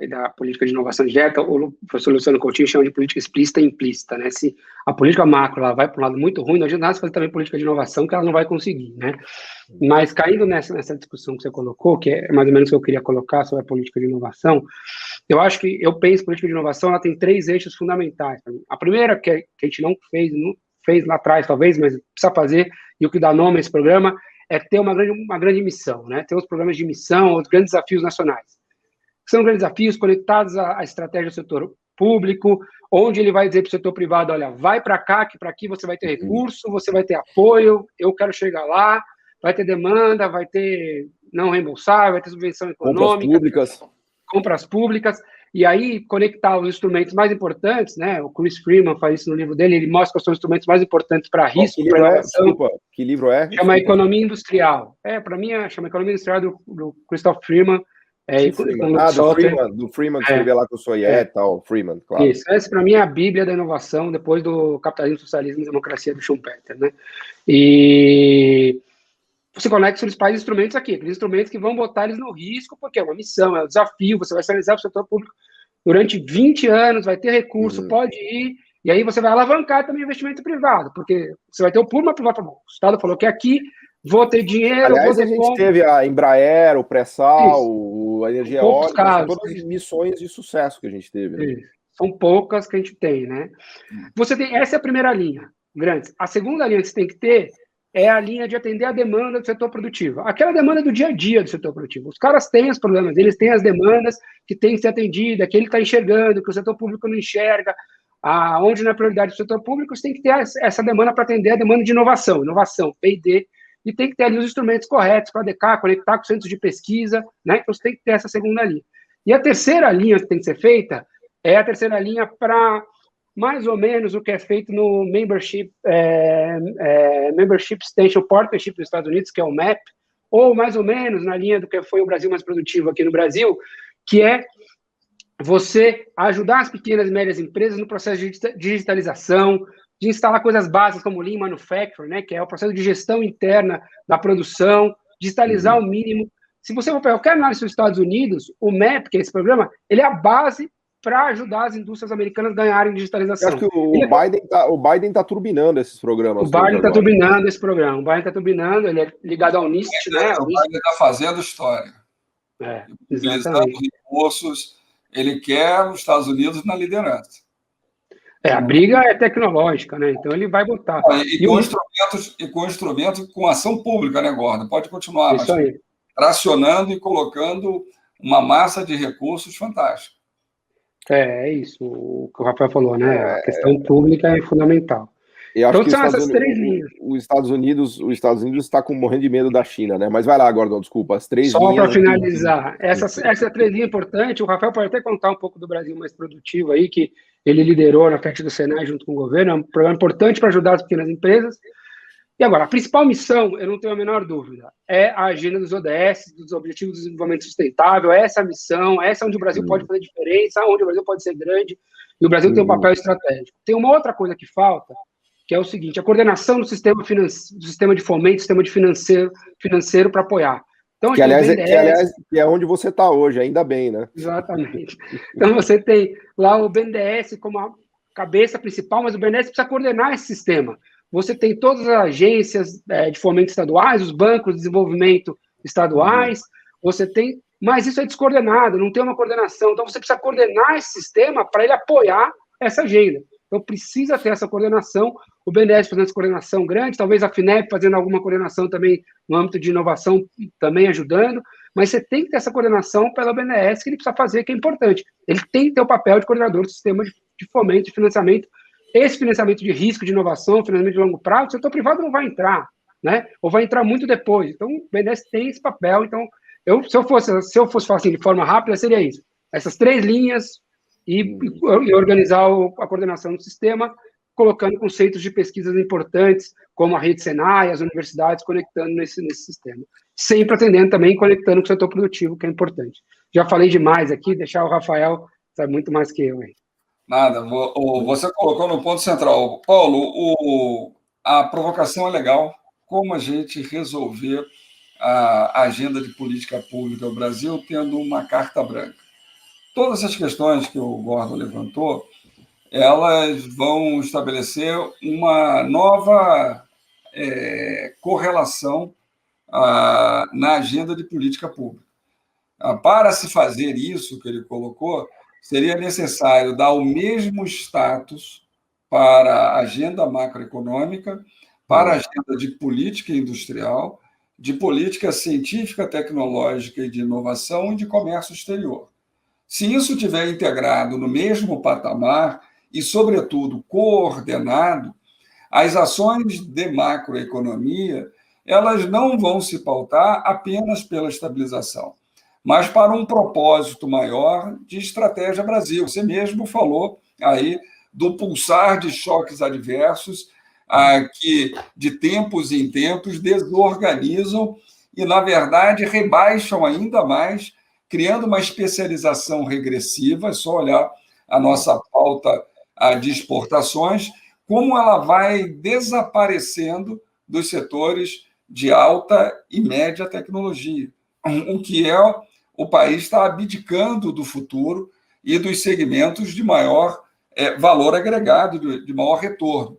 da política de inovação direta, o professor Luciano Coutinho chama de política explícita e implícita, né? Se a política macro ela vai para um lado muito ruim, não adianta nada fazer também política de inovação que ela não vai conseguir, né? Mas caindo nessa discussão que você colocou, que é mais ou menos o que eu queria colocar sobre a política de inovação, eu acho que eu penso que a política de inovação ela tem 3 eixos fundamentais para mim. A primeira, que a gente não fez lá atrás, talvez, mas precisa fazer, e o que dá nome a esse programa, é ter uma grande missão, né? Ter os programas de missão, os grandes desafios nacionais. São grandes desafios conectados à estratégia do setor público, onde ele vai dizer para o setor privado, olha, vai para cá, que para aqui você vai ter recurso, você vai ter apoio, eu quero chegar lá, vai ter demanda, vai ter não reembolsável, vai ter subvenção econômica. Compras públicas, e aí conectar os instrumentos mais importantes, né? O Chris Freeman faz isso no livro dele, ele mostra quais são os instrumentos mais importantes para risco, para inovação. Que livro é? Chama Economia Industrial. Para mim, chama Economia Industrial do Christoph Freeman. Do Freeman, que escreveu lá que eu sou tal, Freeman, claro. Isso, essa para mim é a bíblia da inovação, depois do Capitalismo, Socialismo e Democracia do Schumpeter, né? E você conecta os principais instrumentos aqui, aqueles instrumentos que vão botar eles no risco, porque é uma missão, é um desafio, você vai sinalizar para o setor público durante 20 anos, vai ter recurso, pode ir, e aí você vai alavancar também o investimento privado, porque você vai ter o público privado, o Estado falou que aqui vou ter dinheiro, aliás, a gente teve a Embraer, o pré-sal, a energia eólica, todas as missões de sucesso que a gente teve. Né? São poucas que a gente tem, né? Essa é a primeira linha, grande. A segunda linha que você tem que ter é a linha de atender a demanda do setor produtivo. Aquela demanda do dia a dia do setor produtivo. Os caras têm os problemas, eles têm as demandas que têm que ser atendidas, que ele está enxergando, que o setor público não enxerga, onde não é prioridade do setor público, você tem que ter essa demanda para atender a demanda de inovação, P&D, e tem que ter ali os instrumentos corretos para adequar, conectar com centros de pesquisa, né? Então você tem que ter essa segunda linha. E a terceira linha que tem que ser feita é a terceira linha para mais ou menos o que é feito no Membership Station Partnership dos Estados Unidos, que é o MAP, ou mais ou menos na linha do que foi o Brasil Mais Produtivo aqui no Brasil, que é você ajudar as pequenas e médias empresas no processo de digitalização, de instalar coisas básicas como Lean Manufacturing, né, que é o processo de gestão interna da produção, digitalizar o mínimo. Se você for pegar qualquer análise dos Estados Unidos, o MAP, que é esse programa, ele é a base para ajudar as indústrias americanas a ganharem digitalização. Eu acho que o Biden está turbinando esses programas. O Biden está turbinando esse programa. O Biden está turbinando, ele é ligado ao NIST, né? O Biden está fazendo história. Exatamente. Recursos, ele quer os Estados Unidos na liderança. A briga é tecnológica, né? Então ele vai botar. Com instrumentos, com ação pública, né, Gordon? Pode continuar. Isso aí. Tracionando e colocando uma massa de recursos fantástica. É isso, o que o Rafael falou, né? A questão pública é fundamental. Eu acho então são essas 3 linhas. Os Estados Unidos está morrendo de medo da China, né? Mas vai lá, Gordon, desculpa, as 3 linhas. Só para finalizar, essa 3 linhas importante, o Rafael pode até contar um pouco do Brasil Mais Produtivo aí, que ele liderou na frente do Senai junto com o governo, é um programa importante para ajudar as pequenas empresas. E agora, a principal missão, eu não tenho a menor dúvida, é a agenda dos ODS, dos Objetivos de Desenvolvimento Sustentável, essa missão, essa é onde o Brasil pode fazer diferença, onde o Brasil pode ser grande, e o Brasil tem um papel estratégico. Tem uma outra coisa que falta, que é o seguinte, a coordenação do sistema de fomento, sistema de financeiro para apoiar. Então, que, aliás, é onde você está hoje, ainda bem, né? Exatamente. Então, você tem lá o BNDES como a cabeça principal, mas o BNDES precisa coordenar esse sistema. você tem todas as agências de fomento estaduais, os bancos de desenvolvimento estaduais, você tem, mas isso é descoordenado, não tem uma coordenação. Então, você precisa coordenar esse sistema para ele apoiar essa agenda. Então, precisa ter essa coordenação, o BNDES fazendo essa coordenação grande, talvez a FINEP fazendo alguma coordenação também no âmbito de inovação, também ajudando, mas você tem que ter essa coordenação pela BNDES, que ele precisa fazer, que é importante. Ele tem que ter o papel de coordenador do sistema de fomento, de financiamento. Esse financiamento de risco, de inovação, financiamento de longo prazo, o setor privado não vai entrar, né? Ou vai entrar muito depois. Então, o BNDES tem esse papel. Então, se eu fosse falar assim de forma rápida, seria isso. Essas 3 linhas e organizar a coordenação do sistema, colocando conceitos de pesquisas importantes, como a rede Senai, as universidades, conectando nesse sistema. Sempre atendendo também, conectando com o setor produtivo, que é importante. Já falei demais aqui, deixar o Rafael, sabe muito mais que eu aí. Nada, você colocou no ponto central. Paulo, a provocação é legal. Como a gente resolver a agenda de política pública do Brasil tendo uma carta branca? Todas as questões que o Gordon levantou, elas vão estabelecer uma nova correlação na agenda de política pública. Para se fazer isso que ele colocou, seria necessário dar o mesmo status para a agenda macroeconômica, para a agenda de política industrial, de política científica, tecnológica e de inovação e de comércio exterior. Se isso estiver integrado no mesmo patamar e, sobretudo, coordenado, as ações de macroeconomia elas não vão se pautar apenas pela estabilização, mas para um propósito maior de estratégia Brasil. Você mesmo falou aí do pulsar de choques adversos que, de tempos em tempos, desorganizam e, na verdade, rebaixam ainda mais, criando uma especialização regressiva. É só olhar a nossa pauta de exportações, como ela vai desaparecendo dos setores de alta e média tecnologia, o que o país está abdicando do futuro e dos segmentos de maior valor agregado, de maior retorno.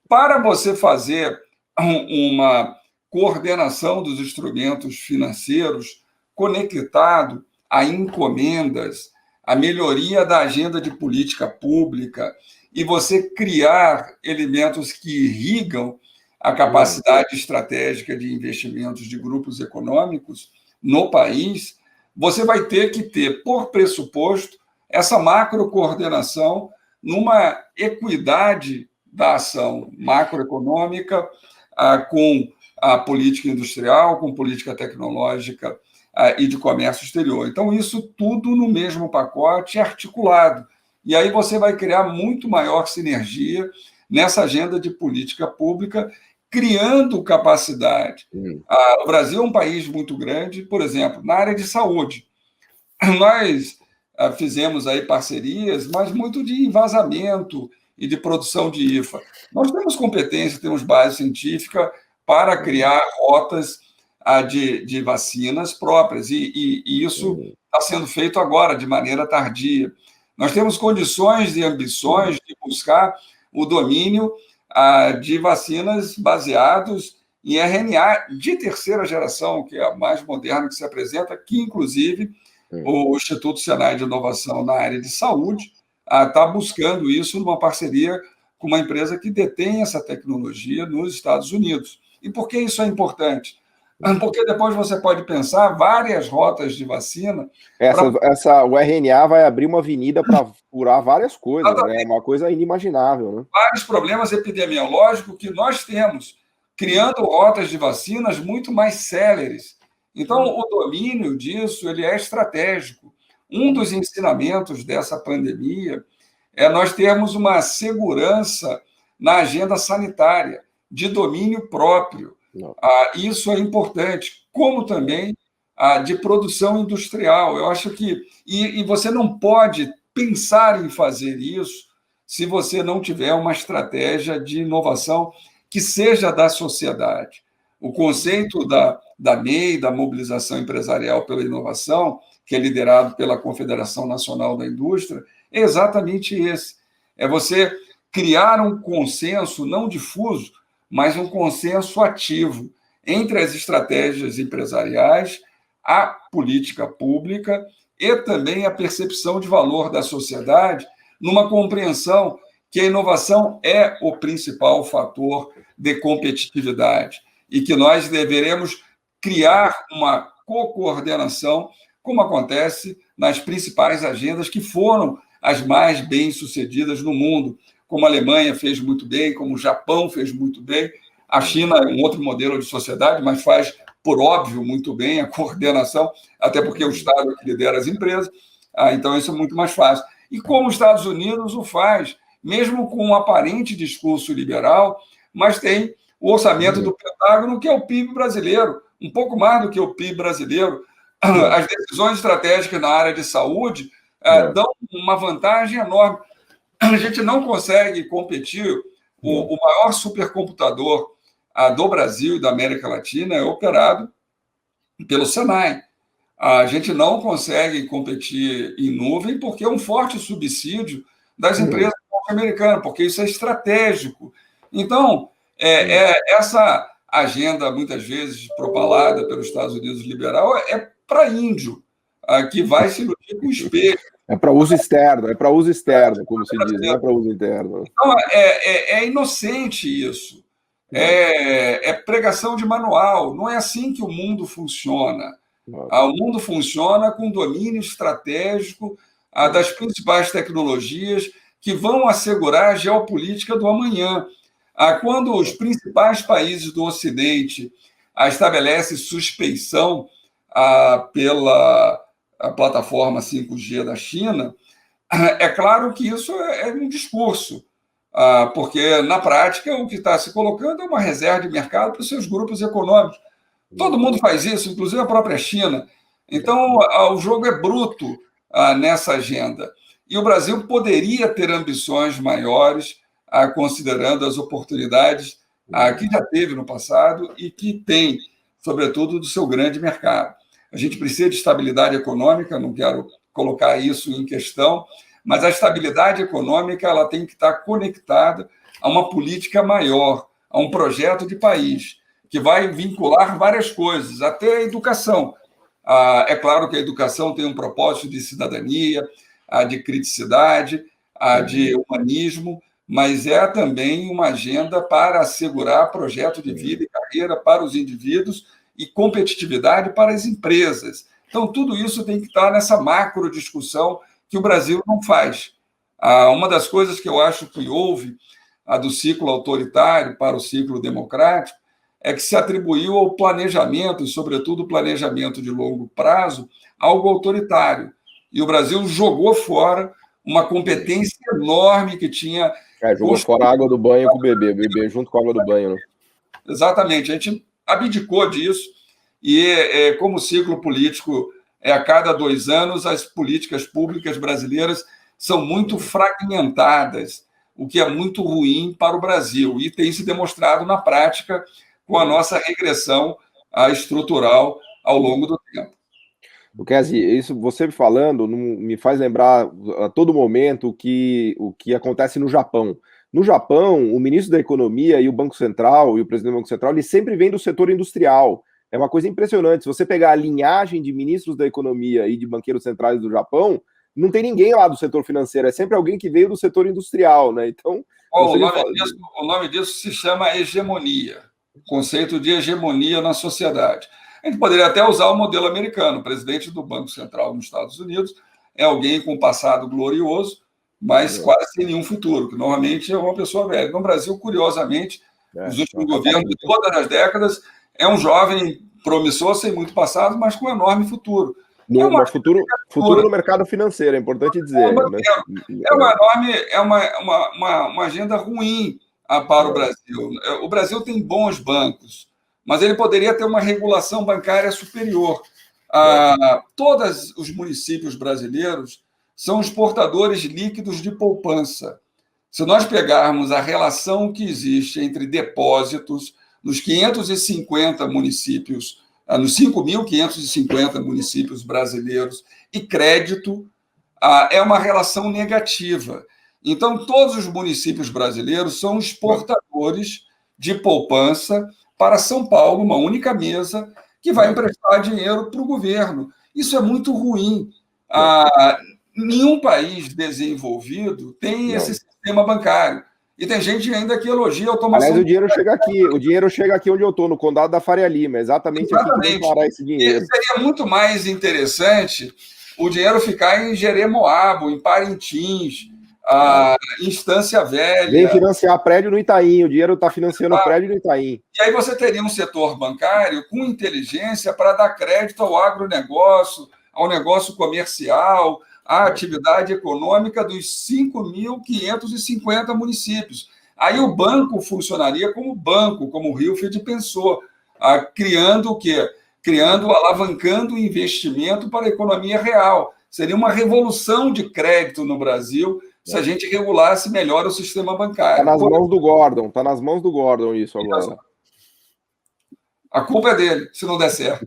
Para você fazer uma coordenação dos instrumentos financeiros conectado a encomendas, a melhoria da agenda de política pública e você criar elementos que irrigam a capacidade estratégica de investimentos de grupos econômicos no país, você vai ter que ter, por pressuposto, essa macrocoordenação numa equidade da ação macroeconômica com a política industrial, com política tecnológica e de comércio exterior. Então, isso tudo no mesmo pacote articulado. E aí você vai criar muito maior sinergia nessa agenda de política pública, criando capacidade. O Brasil é um país muito grande, por exemplo, na área de saúde. Nós fizemos aí parcerias, mas muito de envasamento e de produção de IFA. Nós temos competência, temos base científica para criar rotas de vacinas próprias, e isso está sendo feito agora, de maneira tardia. Nós temos condições e ambições de buscar o domínio de vacinas baseados em RNA de terceira geração, que é a mais moderna que se apresenta, que, inclusive, o Instituto Senai de Inovação na área de saúde está buscando isso numa parceria com uma empresa que detém essa tecnologia nos Estados Unidos. E por que isso é importante? Porque depois você pode pensar várias rotas de vacina. O RNA vai abrir uma avenida para curar várias coisas, né? É uma coisa inimaginável, né? Vários problemas epidemiológicos que nós temos, criando rotas de vacinas muito mais céleres. Então, o domínio disso ele é estratégico. Um dos ensinamentos dessa pandemia é nós termos uma segurança na agenda sanitária, de domínio próprio. Isso é importante, como também de produção industrial. Eu acho que... E você não pode pensar em fazer isso se você não tiver uma estratégia de inovação que seja da sociedade. O conceito da MEI, da Mobilização Empresarial pela Inovação, que é liderado pela Confederação Nacional da Indústria, é exatamente esse. É você criar um consenso não difuso, mas um consenso ativo entre as estratégias empresariais, a política pública e também a percepção de valor da sociedade, numa compreensão que a inovação é o principal fator de competitividade e que nós deveremos criar uma co-coordenação, como acontece nas principais agendas que foram as mais bem-sucedidas no mundo, como a Alemanha fez muito bem, como o Japão fez muito bem. A China é um outro modelo de sociedade, mas faz, por óbvio, muito bem a coordenação, até porque o Estado é que lidera as empresas, então isso é muito mais fácil. E como os Estados Unidos o faz, mesmo com um aparente discurso liberal, mas tem o orçamento do Pentágono, que é o PIB brasileiro, um pouco mais do que o PIB brasileiro. As decisões estratégicas na área de saúde dão uma vantagem enorme. A gente não consegue competir. O maior supercomputador do Brasil e da América Latina é operado pelo Senai. A gente não consegue competir em nuvem porque é um forte subsídio das empresas norte-americanas, porque isso é estratégico. Então, essa agenda, muitas vezes propalada pelos Estados Unidos liberal, é para índio, que vai se iludir com o espelho. É para uso externo, como se diz, não é para uso interno. Então, é inocente isso. É pregação de manual. Não é assim que o mundo funciona. O mundo funciona com domínio estratégico das principais tecnologias que vão assegurar a geopolítica do amanhã. Quando os principais países do Ocidente estabelecem suspeição pela plataforma 5G da China, é claro que isso é um discurso, porque, na prática, o que está se colocando é uma reserva de mercado para os seus grupos econômicos. Todo mundo faz isso, inclusive a própria China. Então, o jogo é bruto nessa agenda. E o Brasil poderia ter ambições maiores, considerando as oportunidades que já teve no passado e que tem, sobretudo, do seu grande mercado. A gente precisa de estabilidade econômica, não quero colocar isso em questão, mas a estabilidade econômica ela tem que estar conectada a uma política maior, a um projeto de país, que vai vincular várias coisas, até a educação. É claro que a educação tem um propósito de cidadania, de criticidade, de humanismo, mas é também uma agenda para assegurar projeto de vida e carreira para os indivíduos e competitividade para as empresas. Então, tudo isso tem que estar nessa macro discussão que o Brasil não faz. Uma das coisas que eu acho que houve do ciclo autoritário para o ciclo democrático é que se atribuiu ao planejamento, e sobretudo o planejamento de longo prazo, algo autoritário. E o Brasil jogou fora uma competência enorme que tinha... jogou fora a água do banho com o bebê junto com a água do banho. Né? Exatamente, a gente abdicou disso, e como o ciclo político a cada 2 anos, as políticas públicas brasileiras são muito fragmentadas, o que é muito ruim para o Brasil, e tem se demonstrado na prática com a nossa regressão estrutural ao longo do tempo. Luquezzi, isso você falando me faz lembrar a todo momento o que acontece no Japão. No Japão, o ministro da Economia e o Banco Central, e o presidente do Banco Central, eles sempre vêm do setor industrial. É uma coisa impressionante. Se você pegar a linhagem de ministros da Economia e de banqueiros centrais do Japão, não tem ninguém lá do setor financeiro, é sempre alguém que veio do setor industrial, né? Então, o nome disso se chama hegemonia, o conceito de hegemonia na sociedade. A gente poderia até usar o modelo americano. O presidente do Banco Central nos Estados Unidos é alguém com um passado glorioso, mas quase sem nenhum futuro, que normalmente é uma pessoa velha. No Brasil, curiosamente, os últimos governos de todas as décadas, é um jovem promissor, sem muito passado, mas com enorme futuro. Mas futuro no mercado financeiro, é importante dizer. É uma agenda ruim para o Brasil. O Brasil tem bons bancos, mas ele poderia ter uma regulação bancária superior. Todos os municípios brasileiros são exportadores líquidos de poupança. Se nós pegarmos a relação que existe entre depósitos nos 550 municípios, nos 5.550 municípios brasileiros, e crédito, é uma relação negativa. Então, todos os municípios brasileiros são exportadores de poupança para São Paulo, uma única mesa que vai emprestar dinheiro para o governo. Isso é muito ruim. Nenhum país desenvolvido tem esse sistema bancário. E tem gente ainda que elogia a automação. Aliás, o dinheiro chega aqui onde eu estou, no condado da Faria Lima, exatamente aqui que vem parar esse dinheiro. E seria muito mais interessante o dinheiro ficar em Jeremoabo, em Parintins, em Estância Velha. Vem financiar prédio no Itaim, o dinheiro está financiando prédio no Itaim. E aí você teria um setor bancário com inteligência para dar crédito ao agronegócio, ao negócio comercial, à atividade econômica dos 5.550 municípios. Aí o banco funcionaria como banco, como o Hilfeld pensou, criando o quê? Alavancando investimento para a economia real. Seria uma revolução de crédito no Brasil se a gente regulasse melhor o sistema bancário. Está nas mãos do Gordon, está nas mãos do Gordon isso agora. A culpa é dele, se não der certo.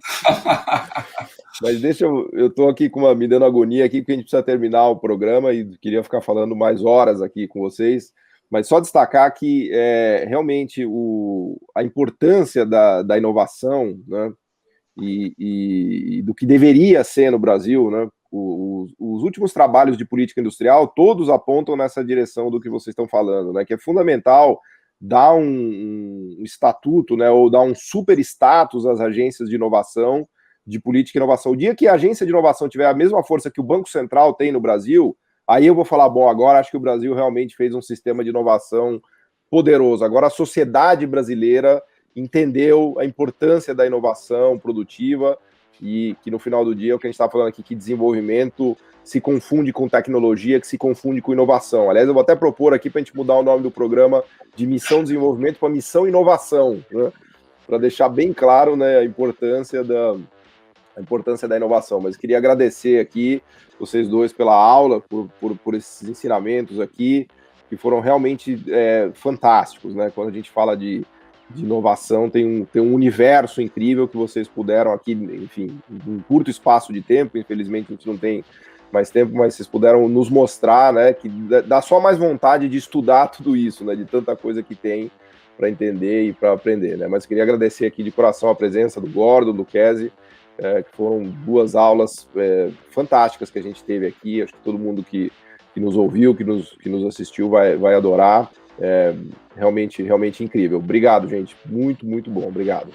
Mas eu estou aqui me dando agonia aqui, porque a gente precisa terminar o programa e queria ficar falando mais horas aqui com vocês, mas só destacar que realmente a importância da inovação, né, e do que deveria ser no Brasil, né, os últimos trabalhos de política industrial, todos apontam nessa direção do que vocês estão falando, né, que é fundamental dar um estatuto, né, ou dar um super status às agências de inovação, de política e inovação. O dia que a agência de inovação tiver a mesma força que o Banco Central tem no Brasil, aí eu vou falar, bom, agora acho que o Brasil realmente fez um sistema de inovação poderoso. Agora a sociedade brasileira entendeu a importância da inovação produtiva e que no final do dia é o que a gente está falando aqui, que desenvolvimento se confunde com tecnologia, que se confunde com inovação. Aliás, eu vou até propor aqui para a gente mudar o nome do programa de Missão Desenvolvimento para Missão Inovação, né? Para deixar bem claro, né, a importância da inovação. Mas queria agradecer aqui vocês dois pela aula, por esses ensinamentos aqui, que foram realmente fantásticos, né? Quando a gente fala de inovação, tem um universo incrível que vocês puderam aqui, enfim, em um curto espaço de tempo, infelizmente a gente não tem mais tempo, mas vocês puderam nos mostrar, né, que dá só mais vontade de estudar tudo isso, né, de tanta coisa que tem para entender e para aprender, né? Mas queria agradecer aqui de coração a presença do Gordon, do Kesi, que foram duas aulas fantásticas que a gente teve aqui. Acho que todo mundo que nos ouviu, que nos assistiu vai adorar. Realmente incrível. Obrigado, gente. Muito, muito bom. Obrigado.